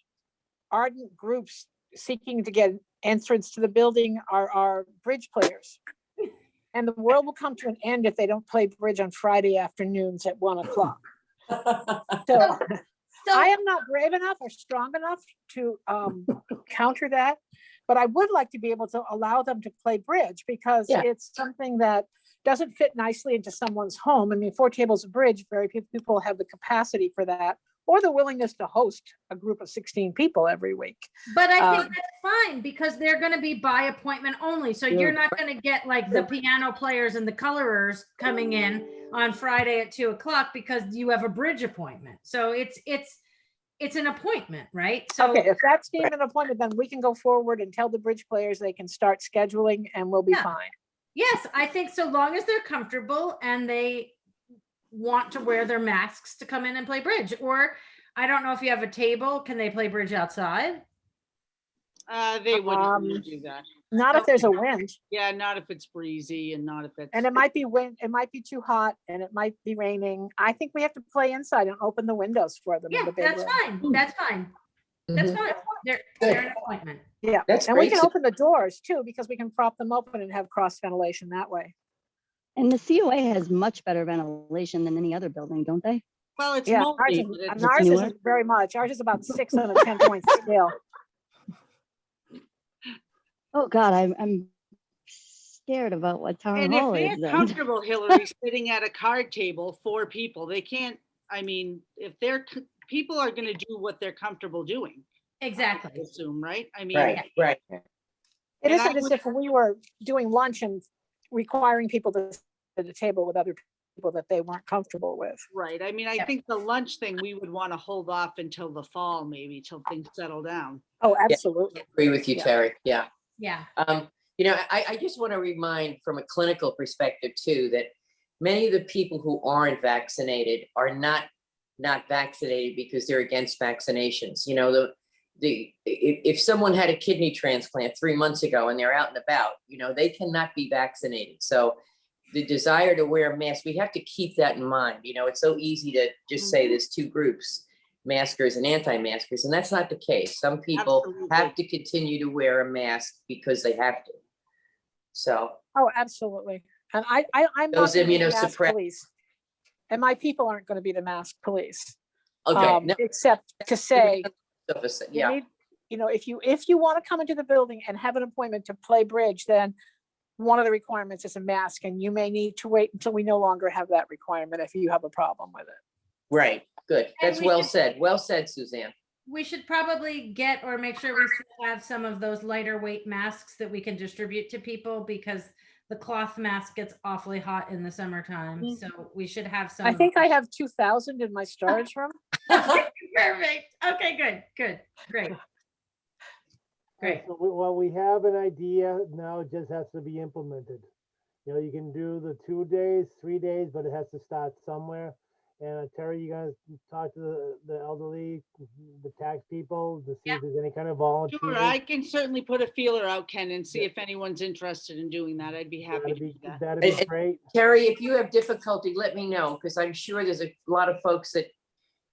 ardent groups seeking to get entrance to the building are our bridge players. And the world will come to an end if they don't play bridge on Friday afternoons at 1 o'clock. So So I am not brave enough or strong enough to counter that. But I would like to be able to allow them to play bridge because Yeah. it's something that doesn't fit nicely into someone's home. I mean, 4 tables of bridge, very few people have the capacity for that or the willingness to host a group of 16 people every week. But I Um, think that's fine because they're going to be by appointment only. So you're not going to get like the piano players and the colorers coming in on Friday at 2 o'clock because you have a bridge appointment. So it's an appointment, right? So Okay, if that's deemed an appointment, then we can go forward and tell the bridge players they can start scheduling and we'll be Yeah. fine. yes, I think so long as they're comfortable and they want to wear their masks to come in and play bridge. Or I don't know if you have a table, can they play bridge outside? They wouldn't Um, really do that. Not if there's a wind. Yeah, not if it's breezy and not if it's. And it might be wind, it might be too hot and it might be raining. I think we have to play inside and open the windows for them in Yeah, the big that's room. fine. That's fine. That's Mhm. fine. They're an appointment. Yeah, That's and we great. can So- open the doors too, because we can prop them open and have cross ventilation that way. And the COA has much better ventilation than any other building, don't they? Well, it's Yeah, ours, moldy, is- but and it's- ours newer. isn't very much. Ours is about 6 on a 10-point scale. Oh, God, I'm scared about what town And if hall is they're then. comfortable, Hillary, sitting at a card table, 4 people, they can't, I mean, if people are gonna do what they're comfortable doing, I Exactly. assume, right? I mean, Right, right. It And I isn't as would- if we were doing lunch and requiring people to sit at a table with other people that they weren't comfortable with. right. I mean, I Yeah. think the lunch thing, we would want to hold off until the fall, maybe, till things settle down. Oh, absolutely. Agree with you, Yeah. Terry. Yeah. Yeah. You know, I just want to remind from a clinical perspective too, that many of the people who aren't vaccinated are not vaccinated because they're against vaccinations. You know, if someone had a kidney transplant 3 months ago and they're out and about, you know, they cannot be vaccinated. So the desire to wear a mask, we have to keep that in mind. You know, it's so easy to just say there's 2 groups, maskers and anti-maskers, and that's not the case. Some people have Absolutely. to continue to wear a mask because they have to. So, Oh, absolutely. And I'm not Those gonna be the mask immunosuppressed- police. And my people aren't going to be the mask police. okay. no, Except to say, you Yeah, need, you know, if you want to come into the building and have an appointment to play bridge, then one of the requirements is a mask, and you may need to wait until we no longer have that requirement if you have a problem with it. right, good. That's we well should- said. Well said, Suzanne. We should probably get or make sure we still have some of those lighter weight masks that we can distribute to people because the cloth mask gets awfully hot in the summertime. Mhm. So we should have some. I of think those. I have 2,000 in my storage room. Perfect. Okay, good, good, great. Great. So well, we have an idea now, it just has to be implemented. You know, you can do the 2 days, 3 days, but it has to start somewhere. And Terry, you guys talk to the elderly, the tax people, to see Yeah. if there's any kind of Sure, volunteers. I can certainly put a feeler out, Ken, and see if anyone's interested in doing that. I'd be happy to do that. That'd be And- great. Terry, if you have difficulty, let me know, because I'm sure there's a lot of folks that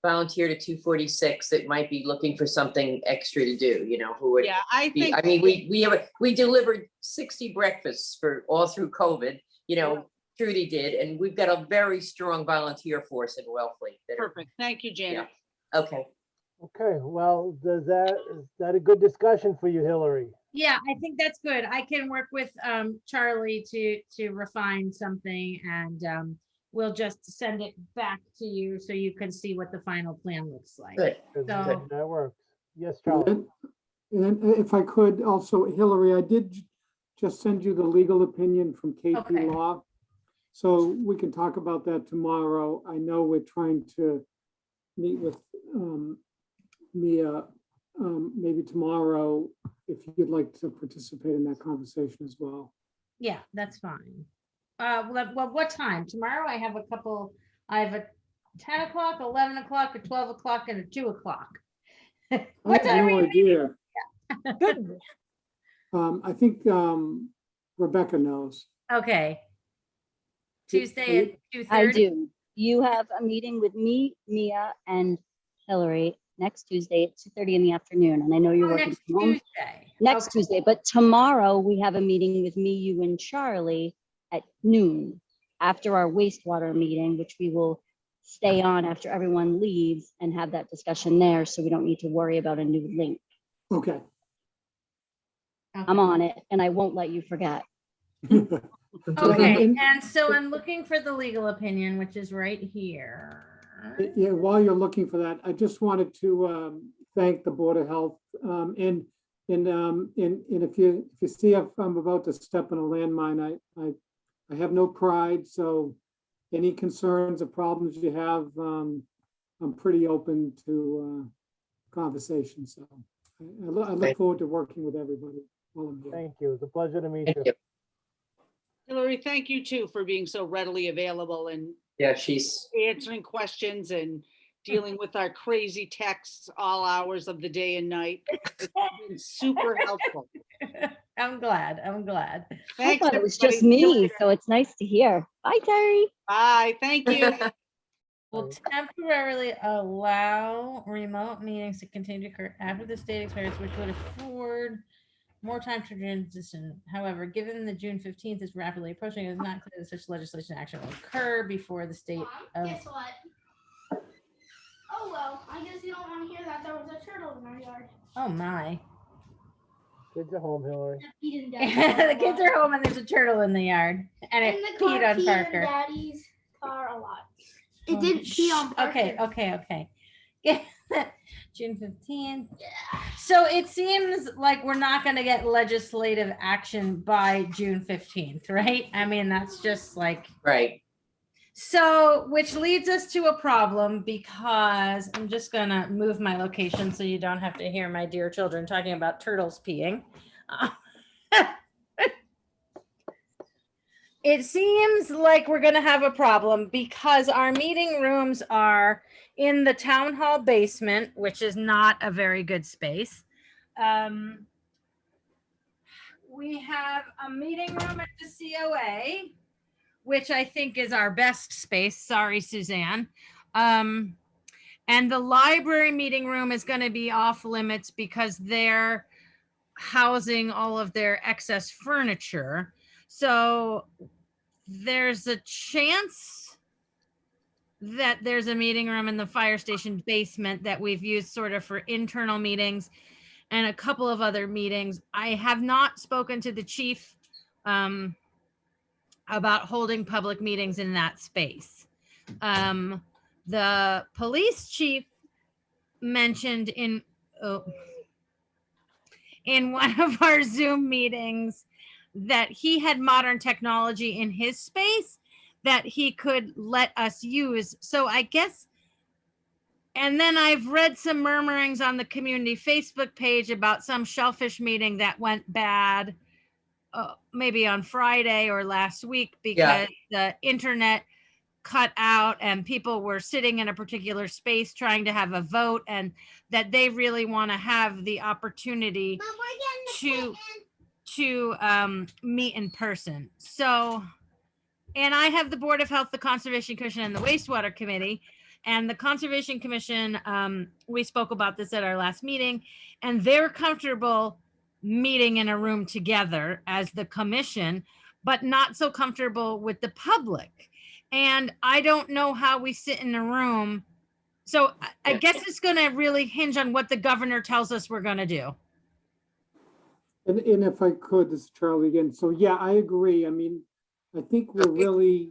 volunteer to 246 that might be looking for something extra to do, who would Yeah, I be, think. I mean, we delivered 60 breakfasts for all through COVID, Trudy did, and we've got a very strong volunteer force in Wellfleet. that are- Perfect. Thank you, Janet. Okay, Okay, well, is that a good discussion for you, Hillary? Yeah, I think that's good. I can work with Charlie to refine something, and we'll just send it back to you so you can see what the final plan looks like. good. So- That works. Yes, Charlie. And if I could also, Hillary, I did just send you the legal opinion from KP Okay. Law. So we can talk about that tomorrow. I know we're trying to meet with Mia maybe tomorrow, if you'd like to participate in that conversation as well. Yeah, that's fine. Well, what time? Tomorrow I have a 10 o'clock, 11 o'clock, a 12 o'clock, and a 2 o'clock. I What have time are no you idea. Good. I think Rebecca knows. Okay. Do- Tuesday at 2:30? I do. You have a meeting with me, Mia, and Hillary next Tuesday at 2:30 in the afternoon, and I know you're Oh, working next from home. Tuesday. Next Okay. Tuesday, but tomorrow we have a meeting with me, you, and Charlie at noon after our wastewater meeting, which we will stay on after everyone leaves and have that discussion there, so we don't need to worry about a new link. Okay. I'm on it, and I won't let you forget. Okay, And- and so I'm looking for the legal opinion, which is right here. Yeah, while you're looking for that, I just wanted to thank the Board of Health. And if you see if I'm about to step on a landmine, I have no pride, so any concerns or problems you have, I'm pretty open to conversation, so I look forward to working with everybody while I'm here. Thank you. It's a pleasure to meet Thank you. you. Hillary, thank you too for being so readily available and Yeah, she's, answering questions and dealing with our crazy texts all hours of the day and night. It's been super helpful. I'm glad. I'm glad. I Thanks, thought it was just everybody. See you me, later. so it's nice to hear. Bye, Terry. Bye, thank you. Will temporarily allow remote meetings to continue to occur after the state expires, which would afford more time to transition. However, given the June 15th is rapidly approaching, it is not clear that such legislation action will occur before the state of. Guess what? Oh well, I guess you don't want to hear that there was a turtle in our yard. Oh my. Kids are home, Hillary. That peed in Daddy's The kids are home and there's a turtle in the yard and it in the car, peed on peed in Parker. Daddy's car a lot. It Oh, didn't pee on Parker. Okay. June 15th. So it seems like we're not going to get legislative action by June 15th, right? I mean, that's just like, right. so, which leads us to a problem because I'm just going to move my location so you don't have to hear my dear children talking about turtles peeing. It seems like we're going to have a problem because our meeting rooms are in the town hall basement, which is not a very good space. We have a meeting room at the COA, which I think is our best space. Sorry, Suzanne. And the library meeting room is going to be off limits because they're housing all of their excess furniture. So there's a chance that there's a meeting room in the fire station basement that we've used sort of for internal meetings and a couple of other meetings. I have not spoken to the chief about holding public meetings in that space. The police chief mentioned in one of our Zoom meetings that he had modern technology in his space that he could let us use. So I guess, and then I've read some murmurings on the community Facebook page about some shellfish meeting that went bad, maybe on Friday or last week because the internet cut out and people were sitting in a particular space trying to have a vote, and that they really want to have the opportunity Mom, we're getting the to meet in person. So, and I have the Board of Health, the Conservation Commission, and the Wastewater Committee. And the Conservation Commission, we spoke about this at our last meeting, and they're comfortable meeting in a room together as the commission, but not so comfortable with the public. And I don't know how we sit in a room. So I guess it's going to really hinge on what the governor tells us we're going to do. And if I could, this is Charlie again. So yeah, I agree. I mean, I think we're really,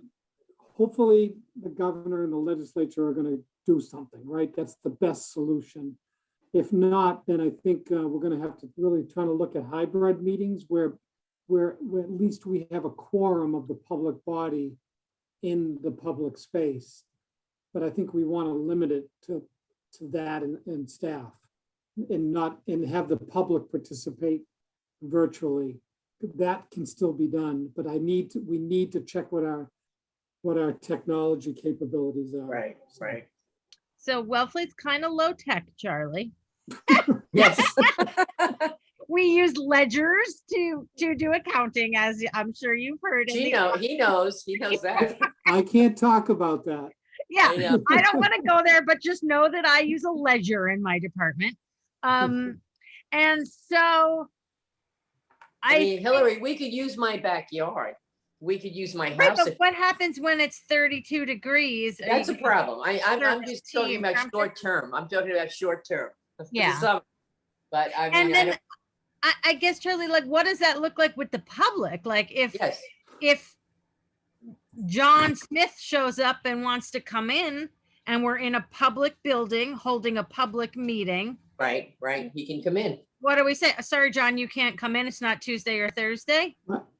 hopefully the governor and the legislature are gonna do something, right? That's the best solution. If not, then I think we're gonna have to really try to look at hybrid meetings where at least we have a quorum of the public body in the public space. But I think we want to limit it to that and staff and have the public participate virtually. That can still be done, but we need to check what our technology capabilities are. Right, right. So Wellfleet's kind of low tech, Charlie. Yes. We use ledgers to do accounting, as I'm sure you've heard. He knows that. I can't talk about that. Yeah, I know. I don't want to go there, but just know that I use a ledger in my department. And so I mean, Hillary, we could use my backyard. We could use my right, house. but if- what happens when it's 32 degrees? Are That's you a gonna- problem. I'm just talking team about temperature? short term. I'm talking about short term. for the Yeah. summer. But I mean, And I then don't, I guess, Charlie, like, what does that look like with the public? Like yes, if John Smith shows up and wants to come in and we're in a public building holding a public meeting, right. He can come in. what do we say? Sorry, John, you can't come in. It's not Tuesday or Thursday.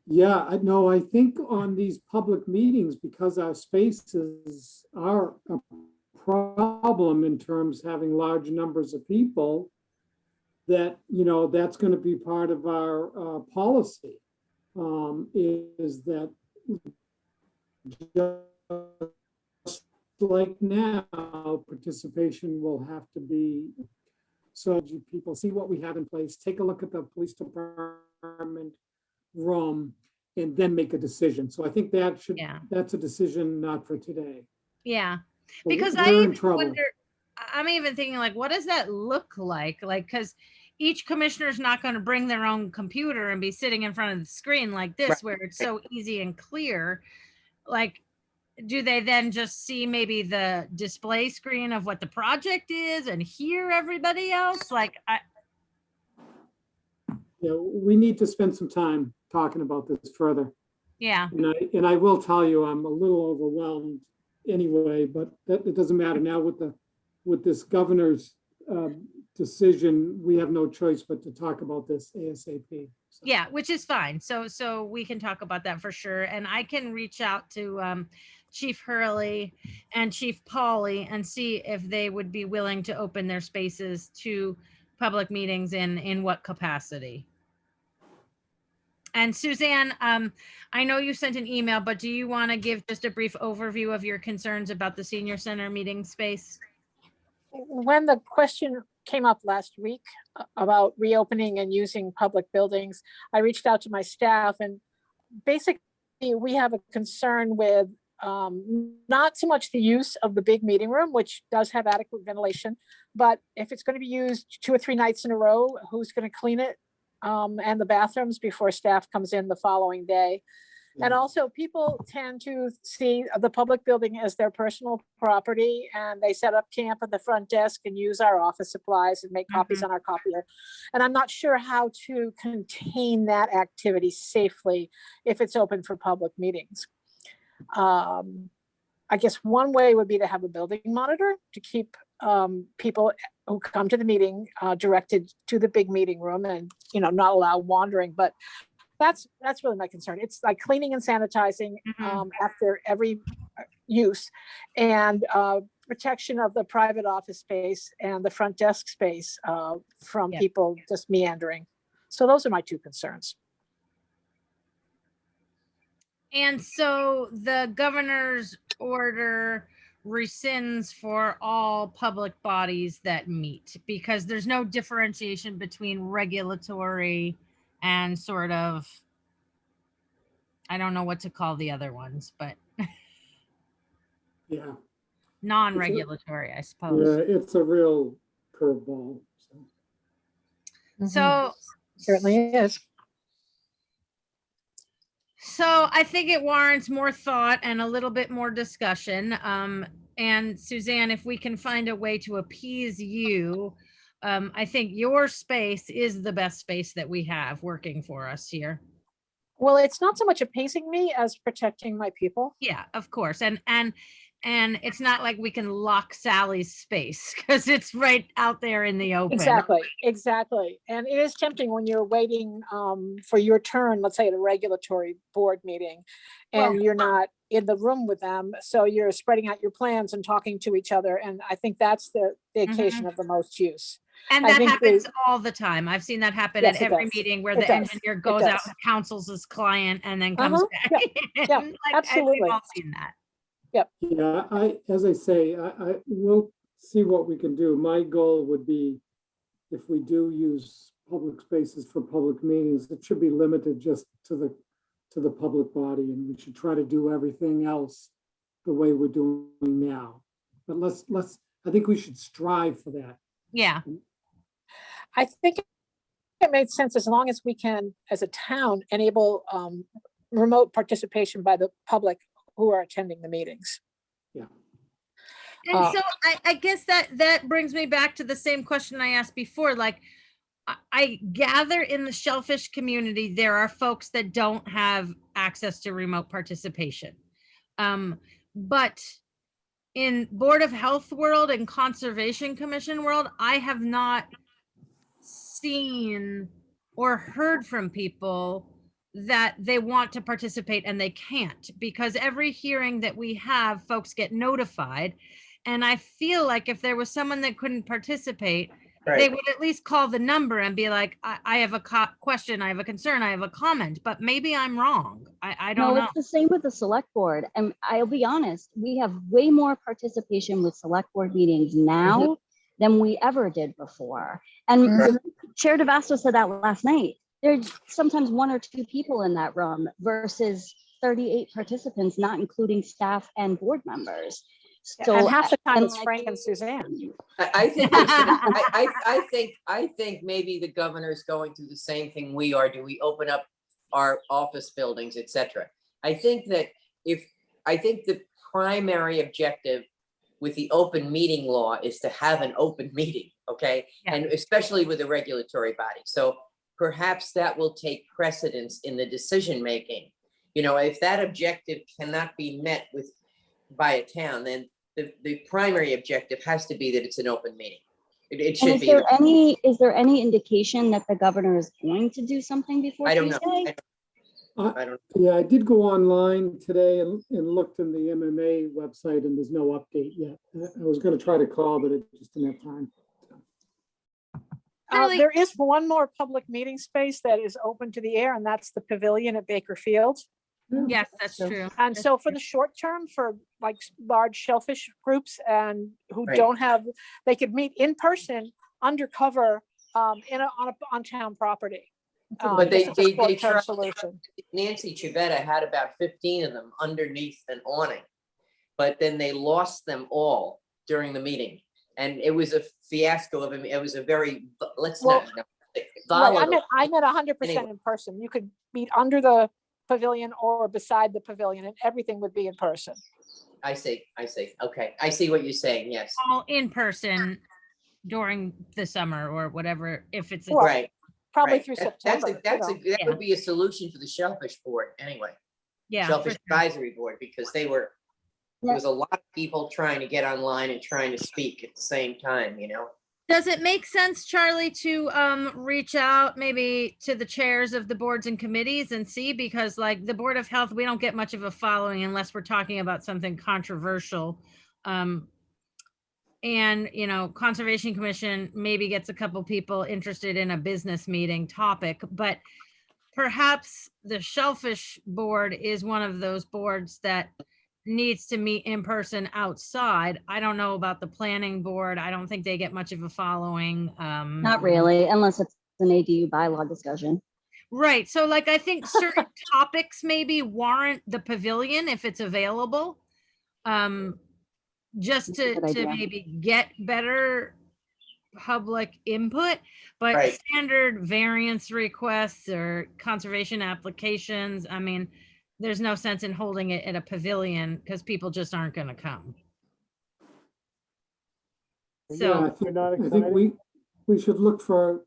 Yeah, I know. I think on these public meetings, because our spaces are a problem in terms of having large numbers of people, that, that's going to be part of our policy, is that just like now, participation will have to be, so people see what we have in place, take a look at the police department room, and then make a decision. So I think that's a decision not for today. Yeah. But Because we're I in even trouble. wonder, I'm even thinking like, what does that look like? Like, because each commissioner's not going to bring their own computer and be sitting in front of the screen like this, Right. where it's so easy and clear. Like, do they then just see maybe the display screen of what the project is and hear everybody else? Like, We need to spend some time talking about this further. yeah, And I will tell you, I'm a little overwhelmed anyway, but it doesn't matter now with this governor's decision. We have no choice but to talk about this ASAP. So. yeah, which is fine. So we can talk about that for sure. And I can reach out to Chief Hurley and Chief Pauley and see if they would be willing to open their spaces to public meetings in what capacity. And Suzanne, I know you sent an email, but do you want to give just a brief overview of your concerns about the senior center meeting space? When the question came up last week about reopening and using public buildings, I reached out to my staff, and basically we have a concern with not so much the use of the big meeting room, which does have adequate ventilation, but if it's going to be used 2 or 3 nights in a row, who's going to clean it? And the bathrooms before staff comes in the following day. And also people tend to see the public building as their personal property, and they set up camp at the front desk and use our office supplies and make copies on our copier. And I'm not sure how to contain that activity safely if it's open for public meetings. I guess one way would be to have a building monitor to keep people who come to the meeting directed to the big meeting room and, not allow wandering. But that's really my concern. It's like cleaning and sanitizing after every use, and protection of the private office space and the front desk space from people just meandering. So those are my 2 concerns. And so the governor's order rescinds for all public bodies that meet, because there's no differentiation between regulatory and sort of, I don't know what to call the other ones, but Yeah, non-regulatory, I yeah, suppose. it's a real curveball. So. So Certainly is. So I think it warrants more thought and a little bit more discussion. And Suzanne, if we can find a way to appease you, I think your space is the best space that we have working for us here. Well, it's not so much appeasing me as protecting my people. Yeah, of course. And it's not like we can lock Sally's space because it's right out there in the open. Exactly, exactly. And it is tempting when you're waiting for your turn, let's say at a regulatory board meeting, and Well- you're not in the room with them. So you're spreading out your plans and talking to each other. And I think that's the occasion of the most use. And I that think happens all the time. I've seen that happen Yes, at it every does. meeting where It the does. engineer It goes out does. and counsels his client and then comes back. Yeah, yeah, Like, absolutely. We've all seen that. Yeah, as I say, I will see what we can do. My goal would be, if we do use public spaces for public meetings, it should be limited just to the public body, and we should try to do everything else the way we're doing now. But I think we should strive for that. Yeah. I think it made sense as long as we can, as a town, enable remote participation by the public who are attending the meetings. And so I guess that brings me back to the same question I asked before. Like, I gather in the shellfish community, there are folks that don't have access to remote participation. But in Board of Health world and Conservation Commission world, I have not seen or heard from people that they want to participate and they can't, because every hearing that we have, folks get notified. And I feel like if there was someone that couldn't participate, they Right. would at least call the number and be like, I have a question, I have a concern, I have a comment, but maybe I'm wrong. I don't No, know. it's the same with the select board. And I'll be honest, we have way more participation with select board meetings now than we ever did before. And Chair DeVasto said that last night. There's sometimes 1 or 2 people in that room versus 38 participants, not including staff and board members. So And half the time and it's Frank and Suzanne. I think, there's gonna- I think maybe the governor's going through the same thing we are. Do we open up our office buildings, et cetera? I think that I think the primary objective with the open meeting law is to have an open meeting, okay? Yeah. And especially with a regulatory body. So perhaps that will take precedence in the decision-making. You know, if that objective cannot be met by a town, then the primary objective has to be that it's an open meeting. It And should is be. there any indication that the governor is going to do something before I don't know. Tuesday? I don't, Yeah, I did go online today and looked in the MMA website, and there's no update yet. I was gonna try to call, but I just didn't have time. Really? There is one more public meeting space that is open to the air, and that's the pavilion at Baker Field. Yes, that's true. And That's so for true. the short term, for like large shellfish groups and who Right. don't have, they could meet in person undercover on town property. But they- This is a they short-term try- Solution. Nancy Chivetta had about 15 of them underneath an awning. But then they lost them all during the meeting. And it was a fiasco of it was a very, let's not. Right, volatile. I meant 100% Anyway. in person. You could meet under the pavilion or beside the pavilion, and everything would be in person. I see. Okay, I see what you're saying, yes. All in person during the summer or whatever, if it's. Well, Right. Probably right. through That- September. That Yeah. would be a solution for the Shellfish Board anyway. Yeah. for Shellfish sure. Advisory Board, because there was a lot of people trying to get online and trying to speak at the same time, you know? Does it make sense, Charlie, to reach out maybe to the chairs of the boards and committees and see, because like the Board of Health, we don't get much of a following unless we're talking about something controversial. And, you know, Conservation Commission maybe gets a couple people interested in a business meeting topic, but perhaps the Shellfish Board is one of those boards that needs to meet in person outside. I don't know about the planning board. I don't think they get much of a following. Not really, unless it's an ADU bylaw discussion. Right. So like, I think certain topics maybe warrant the pavilion if it's available. Just That's a to good idea. maybe get better public input, but Right. standard variance requests or conservation applications, I mean, there's no sense in holding it at a pavilion because people just aren't gonna come. Yeah, So You're not I think excited? we should look for,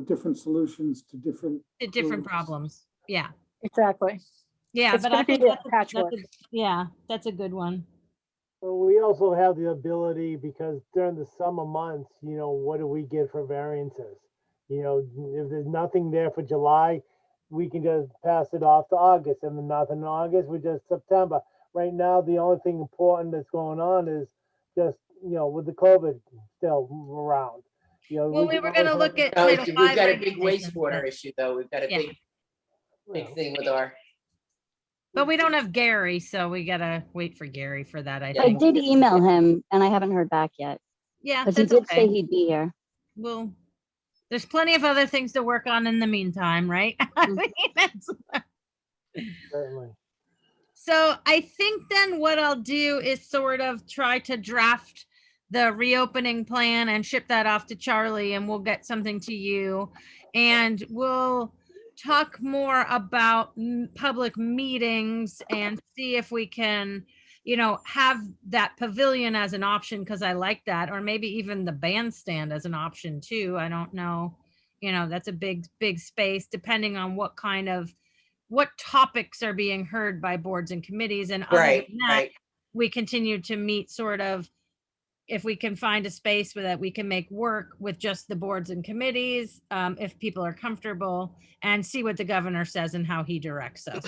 different solutions to different. the different groups. problems. Yeah. Exactly. Yeah, It's but gonna I think be a that's patchwork. yeah, that's a good one. Well, we also have the ability, because during the summer months, what do we get for variances? If there's nothing there for July, we can just pass it off to August, and then nothing in August, we just September. Right now, the only thing important that's going on is just, with the COVID still around. Well, we can were gonna always look have- at No, Title we've V got a big regulations, wastewater but- issue, though. We've got a Yeah. big Well, thing with our, But we don't have Gary, so we gotta wait for Gary for that, I Yeah. I think. did email him and I haven't heard back yet, Yeah, because he that's did say okay. he'd be here. Well, there's plenty of other things to work on in the meantime, right? I Mm. mean, that's- Certainly. So I think then what I'll do is sort of try to draft the reopening plan and ship that off to Charlie, and we'll get something to you. And we'll talk more about public meetings and see if we can, have that pavilion as an option, because I like that, or maybe even the bandstand as an option too. I don't know. That's a big, big space, depending on what topics are being heard by boards and committees. And other right, than that, right. we continue to meet sort of, if we can find a space where that we can make work with just the boards and committees, if people are comfortable, and see what the governor says and how he directs us.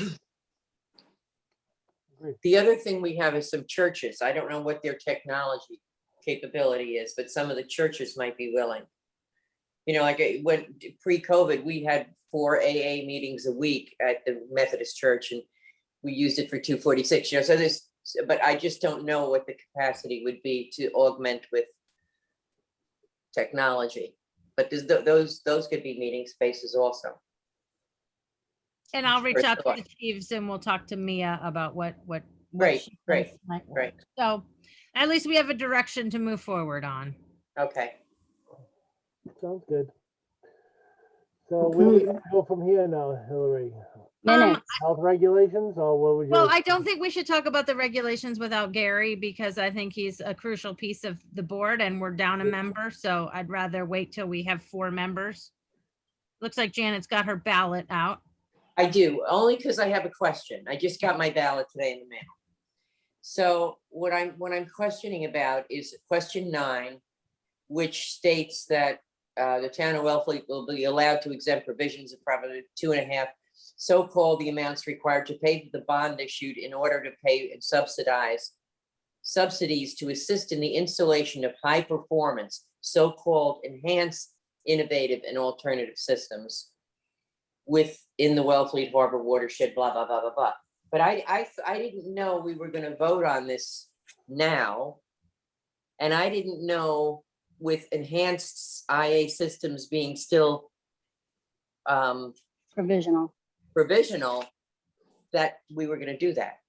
Agreed. The other thing we have is some churches. I don't know what their technology capability is, but some of the churches might be willing. Like when pre-COVID, we had 4 AA meetings a week at the Methodist Church, and we used it for 246, so but I just don't know what the capacity would be to augment with technology. But those could be meeting spaces also. And I'll reach First out to thought. the chiefs and we'll talk to Mia about what Great, she great, thinks might work. great. So at least we have a direction to move forward on. Okay. Sounds good. So where do we Okay. go from here now, Hillary? Minutes. Health regulations, or what would you? Well, I don't think we should talk about the regulations without Gary, because I think he's a crucial piece of the board and we're down a member. So I'd rather wait till we have 4 members. Looks like Janet's got her ballot out. I do, only because I have a question. I just got my ballot today in the mail. So what I'm questioning about is question 9, which states that the town of Wellfleet will be allowed to exempt provisions of Proposition 2.5, so-called the amounts required to pay the bond issued in order to pay and subsidize subsidies to assist in the installation of high performance, so-called enhanced, innovative, and alternative systems within the Wellfleet Harbor watershed, blah, blah, blah, blah, blah. But I didn't know we were gonna vote on this now. And I didn't know with enhanced IA systems being still Provisional. provisional, that we were gonna do that.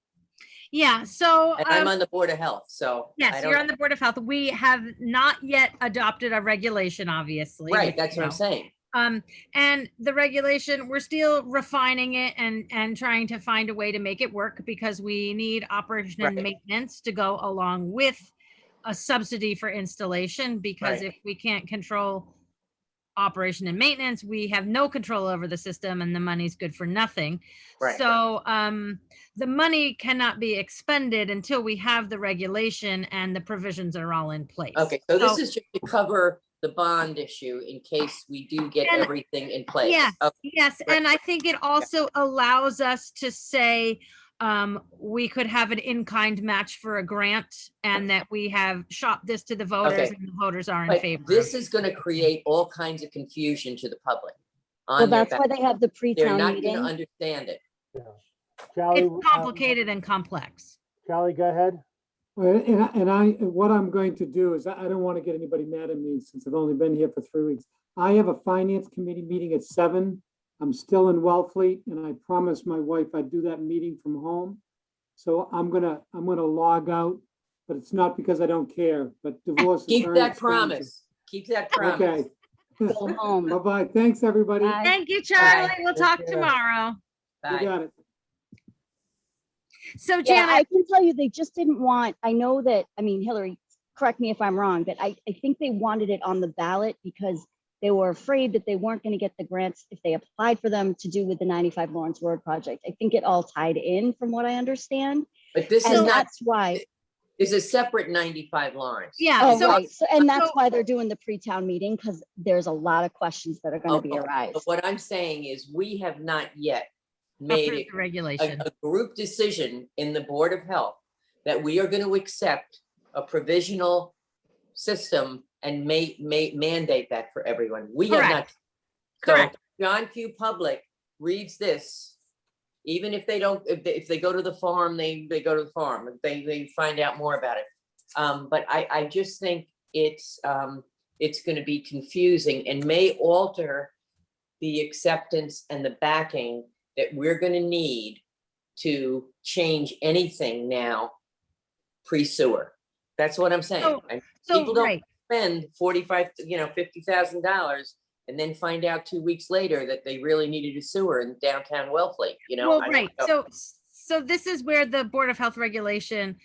Yeah, so. And I'm on the Board of Health, so. I Yes, don't- you're on the Board of Health. We have not yet adopted a regulation, obviously. Right, which, that's you what I'm know, saying. And the regulation, we're still refining it and trying to find a way to make it work, because we need operation and Right. maintenance to go along with a subsidy for installation, because Right. if we can't control operation and maintenance, we have no control over the system and the money's good for nothing. Right. So the money cannot be expended until we have the regulation and the provisions are all in place. Okay, so this So- is just to cover the bond issue in case we do get And- everything in place. Yes, Okay, yes, Right. and I think it also allows us to say, we could have an in-kind match for a grant, and that we have shopped this to the voters Okay. and the voters are in But favor. of this it. is gonna create all kinds of confusion to the public. Well, on their that's why back. they have the They're pre-town not meeting. gonna understand it. Charlie, It's complicated and complex. Charlie, go ahead. Well, what I'm going to do is, I don't want to get anybody mad at me since I've only been here for 3 weeks. I have a finance committee meeting at 7. I'm still in Wellfleet, and I promised my wife I'd do that meeting from home. So I'm gonna log out, but it's not because I don't care, but divorce is Keep very that expensive. promise. Keep that promise. Okay. Go home. Bye-bye. Thanks, everybody. Bye. Thank you, Charlie. We'll Take talk care. tomorrow. You Bye. got it. So Yeah, I Janet, can tell you, they just didn't want, I know that, I mean, Hillary, correct me if I'm wrong, but I think they wanted it on the ballot because they were afraid that they weren't going to get the grants if they applied for them to do with the 95 Lawrence Road project. I think it all tied in from what I understand. But this is And not, that's why, is a separate 95 Lawrence. yeah, oh, so right. So, and that's so- why they're doing the pre-town meeting, because there's a lot of questions that are going to be Oh, arised. But what I'm saying is, we have not yet made approved it the regulation. a group decision in the Board of Health that we are gonna accept a provisional system and mandate that for everyone. We have not. Correct. So Correct. John Q. Public reads this, even if they don't, if they go to the farm, they go to the farm, they find out more about it. But I just think it's gonna be confusing and may alter the acceptance and the backing that we're gonna need to change anything now pre-sewer. That's what I'm saying. So- And So, people don't right, spend $50,000 and then find out 2 weeks later that they really needed a sewer in downtown Wellfleet, well, I don't right, know. so this is where the Board of Health regulation,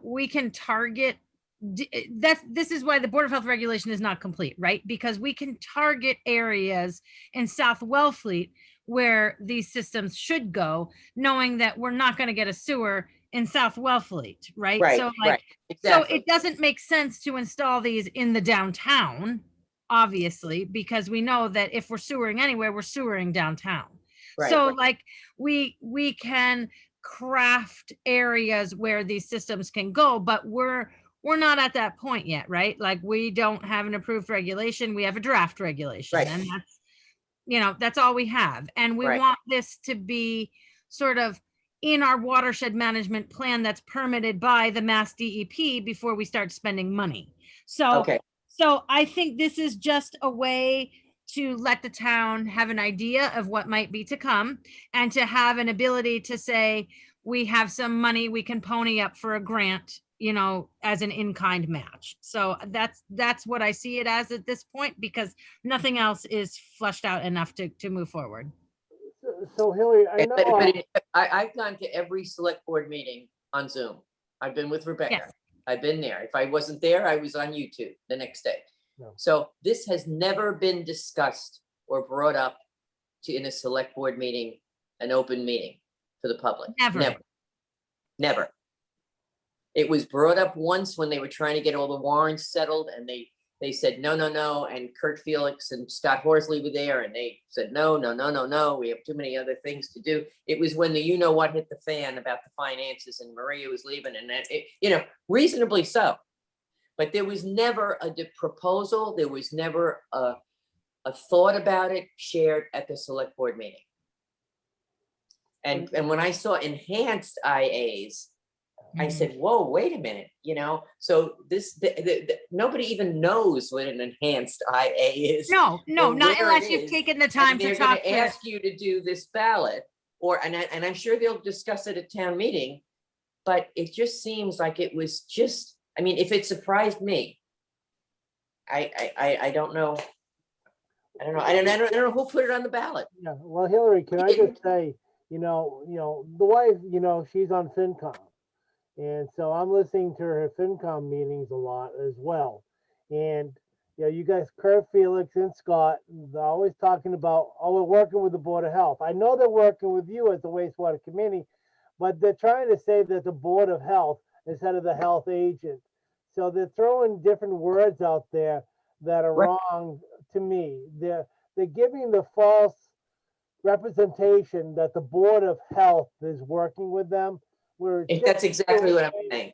we can target. This is why the Board of Health regulation is not complete, right? Because we can target areas in South Wellfleet where these systems should go, knowing that we're not gonna get a sewer in South Wellfleet, right? Right, So right, like, so exactly. it doesn't make sense to install these in the downtown, obviously, because we know that if we're sewering anywhere, we're sewering downtown. Right, So right. like, we can craft areas where these systems can go, but we're not at that point yet, right? Like, we don't have an approved regulation, we have a draft regulation. Right. And that's all we have. And we Right. want this to be sort of in our watershed management plan that's permitted by the Mass DEP before we start spending money. So, Okay, so I think this is just a way to let the town have an idea of what might be to come and to have an ability to say, we have some money we can pony up for a grant, as an in-kind match. So that's what I see it as at this point, because nothing else is fleshed out enough to move forward. So Hillary, I know, I've gone to every select board meeting on Zoom. I've been with Rebecca. Yes. I've been there. If I wasn't there, I was on YouTube the next day. No. So this has never been discussed or brought up in a select board meeting, an open meeting for the public. Never. Never. It was brought up once when they were trying to get all the warrants settled, and they said, no, and Kurt Felix and Scott Horsley were there, and they said, no, we have too many other things to do. It was when the you-know-what hit the fan about the finances, and Maria was leaving, and that, reasonably so. But there was never a proposal, there was never a thought about it shared at the select board meeting. And when I saw enhanced IAs, I said, whoa, wait a minute, so nobody even knows what an enhanced IA is. No, or not where unless it you've is, taken the time and to they're gonna talk to. ask you to do this ballot, and I'm sure they'll discuss it at town meeting, but it just seems like it was just, if it surprised me, I don't know. I don't know who put it on the ballot. yeah, well, Hillary, can I just say, the wife, she's on FinCom. And so I'm listening to her FinCom meetings a lot as well. And, you guys, Kurt Felix and Scott, they're always talking about, we're working with the Board of Health. I know they're working with you as the wastewater committee, but they're trying to say that the Board of Health instead of the health agent. So they're throwing different words out there that are Right. wrong to me. They're giving the false representation that the Board of Health is working with them. That's exactly what I'm saying.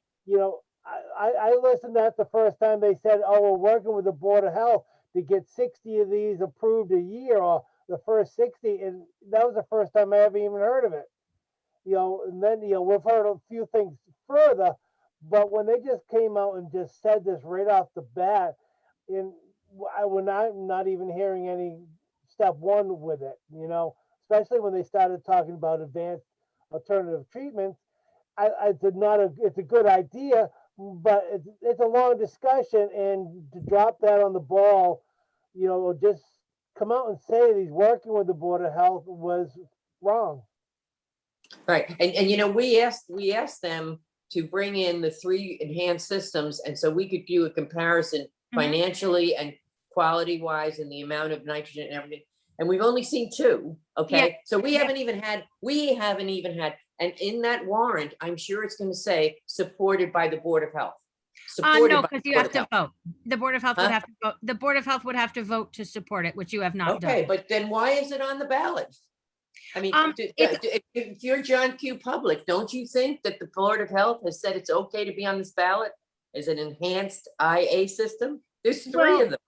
I listened to that the first time they said, we're working with the Board of Health to get 60 of these approved a year, or the first 60, and that was the first time I ever even heard of it. And then, we've heard a few things further, but when they just came out and just said this right off the bat, when I'm not even hearing any step one with it, especially when they started talking about advanced alternative treatments. I did not, it's a good idea, but it's a long discussion, and to drop that on the ball, or just come out and say that he's working with the Board of Health was wrong. Right, and we asked them to bring in the 3 enhanced systems, and so we could do a comparison financially and quality wise and the amount of nitrogen and everything. And we've only seen 2, okay? So we haven't even had, and in that warrant, I'm sure it's gonna say supported by the Board of Health. Supported No, by because the you Board have of to Health. vote. The Board of Health would Huh? have to vote. The Board of Health would have to vote to support it, which you have not Okay, done. but then why is it on the ballot? I mean, if you're John Q. Public, don't you think that the Board of Health has said it's okay to be on this ballot as an enhanced IA system? There's 3 Well, of them.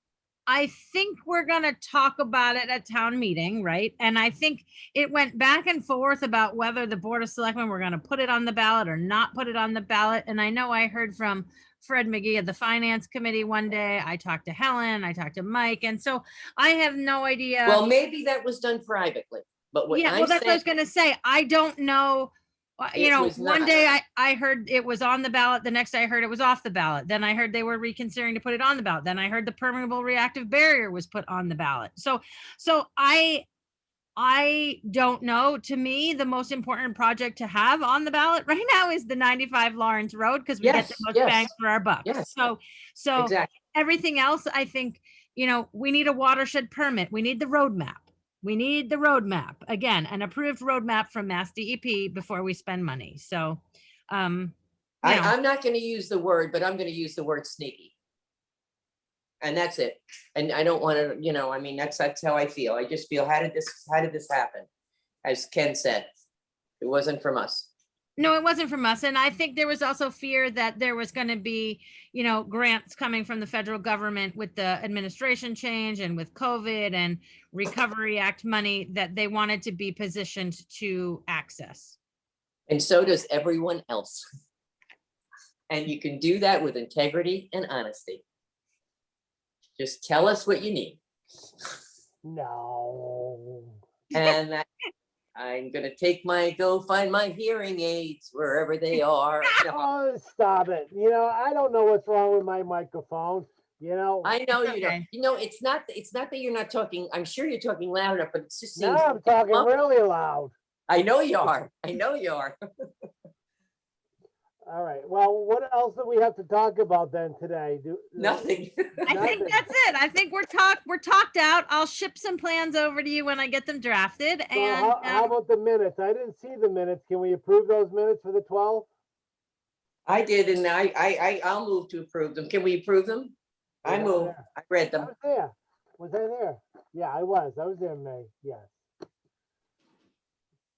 I think we're gonna talk about it at town meeting, right? And I think it went back and forth about whether the Board of Selectmen were gonna put it on the ballot or not put it on the ballot. And I know I heard from Fred McGee of the Finance Committee one day. I talked to Helen, I talked to Mike, and so I have no idea. Well, maybe that was done privately, but what Yeah, well, I'm that's what I was saying, gonna say. I don't know. It was One not. day I heard it was on the ballot. The next day I heard it was off the ballot. Then I heard they were reconsidering to put it on the ballot. Then I heard the permeable reactive barrier was put on the ballot. So I don't know. To me, the most important project to have on the ballot right now is the 95 Lawrence Road, because we get the Yes, most yes, bang for our buck. yes. So exactly. everything else, I think, we need a watershed permit. We need the roadmap. We need the roadmap, again, an approved roadmap from Mass DEP before we spend money. So, I'm not gonna use the word, but I'm gonna use the word sneaky. And that's it. And I don't wanna, I mean, that's how I feel. I just feel, how did this happen? As Ken said, it wasn't from us. no, it wasn't from us. And I think there was also fear that there was going to be, grants coming from the federal government with the administration change and with COVID and Recovery Act money that they wanted to be positioned to access. And so does everyone else. And you can do that with integrity and honesty. Just tell us what you need. No. And I'm gonna go find my hearing aids wherever they are. No, Oh, stop it. I don't know what's wrong with my microphone. I know you Okay. don't. It's not that you're not talking. I'm sure you're talking loud enough, but it just Now seems. I'm talking really loud. I know you are. I know you are. All right. Well, what else do we have to talk about then today? Nothing. I think Nothing. that's it. I think we're talked out. I'll ship some plans over to you when I get them drafted. So And how about the minutes? I didn't see the minutes. Can we approve those minutes for the 12th? I did, and I'll move to approve them. Can we approve them? I Yeah, move. yeah. I read I them. was there. Was I there? Yeah, I was. I was there in May. Yes.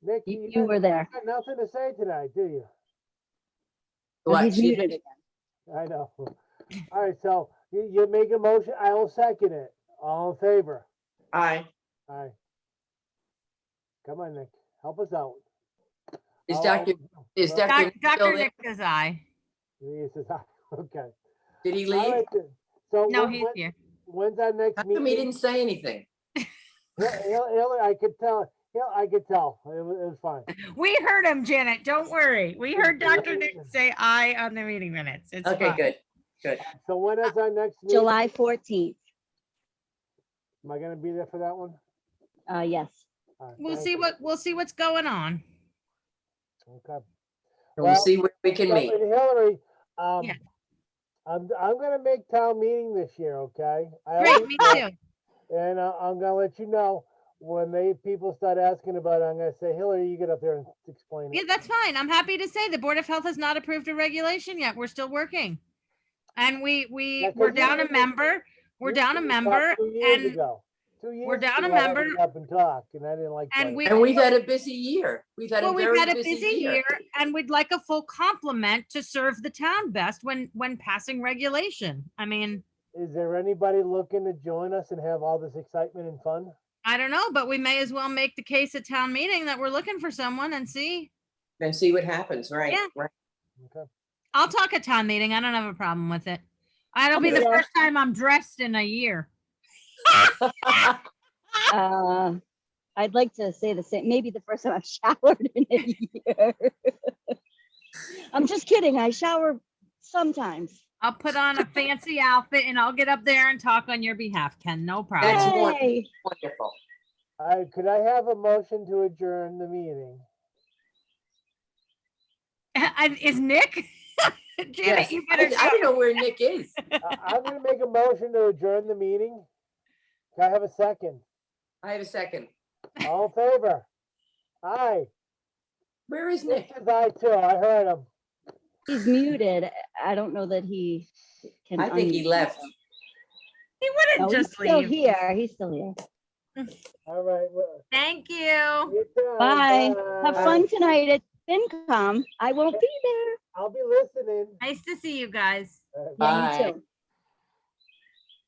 Nick, You were there. got nothing to say tonight, do you? What, He's excuse muted me? again. I know. All right, so you make a motion. I will second it. All in favor? Aye. Aye. Come on, Nick. Help us out. Is Oh, Dr. Is well, Dr. still Dr. there? Nick says aye. he says aye. Okay. Did he All leave? right then. So No, he's here. when's our next How come he meeting? didn't say anything? I could tell. I could tell. It was fine. We heard him, Janet. Don't worry. We heard Dr. Nick say aye on the meeting minutes. It's Okay, fine. good. So when is our next meeting? July 14th. Am I gonna be there for that one? Yes. All right, We'll thank see you. we'll see what's going on. Okay. And we'll Well, see where we can So, meet. and Hillary, Yeah. I'm gonna make town meeting this year, okay? I Great, always me do. too. And I'm gonna let you know when people start asking about it, I'm gonna say, Hillary, you get up there and explain Yeah, it. that's fine. I'm happy to say the Board of Health has not approved a regulation yet. We're still working. And Yeah, we're 'cause down a you- member. We're You down a two talked member 2 years and ago. 2 years down a ago, I had to member, get up and talk, and I didn't like and that. we And we've had a busy year. We've had a we've very had a busy busy year. year and we'd like a full complement to serve the town best when passing regulation. I mean, Is there anybody looking to join us and have all this excitement and fun? I don't know, but we may as well make the case at town meeting that we're looking for someone and see. Then see what happens, right? Yeah. Right. Okay. I'll talk at town meeting. I don't have a problem with it. It'll be the Yeah. first time I'm dressed in a year. I'd like to say the same, maybe the first time I've showered in a year. I'm just kidding. I shower sometimes. I'll put on a fancy outfit and I'll get up there and talk on your behalf, Ken. No problem. That's wonderful. Hey, Wonderful. All right, could I have a motion to adjourn the meeting? Is Nick? Janet, Yes. you better I don't know where Nick is. I'm gonna make a motion to adjourn the meeting. Can I have a second? I have a second. All in favor? Aye. Where is Nick Nick? is aye too. I heard him. he's muted. I don't know that he can. I think he unmute left. himself. He No, wouldn't he's just still leave. here. He's still here. All right. Well, Thank you. you too. Bye. Have Bye. fun tonight at FinCom. I won't be there. I'll be listening. Nice to see you guys. All right, Yeah, you Bye. too.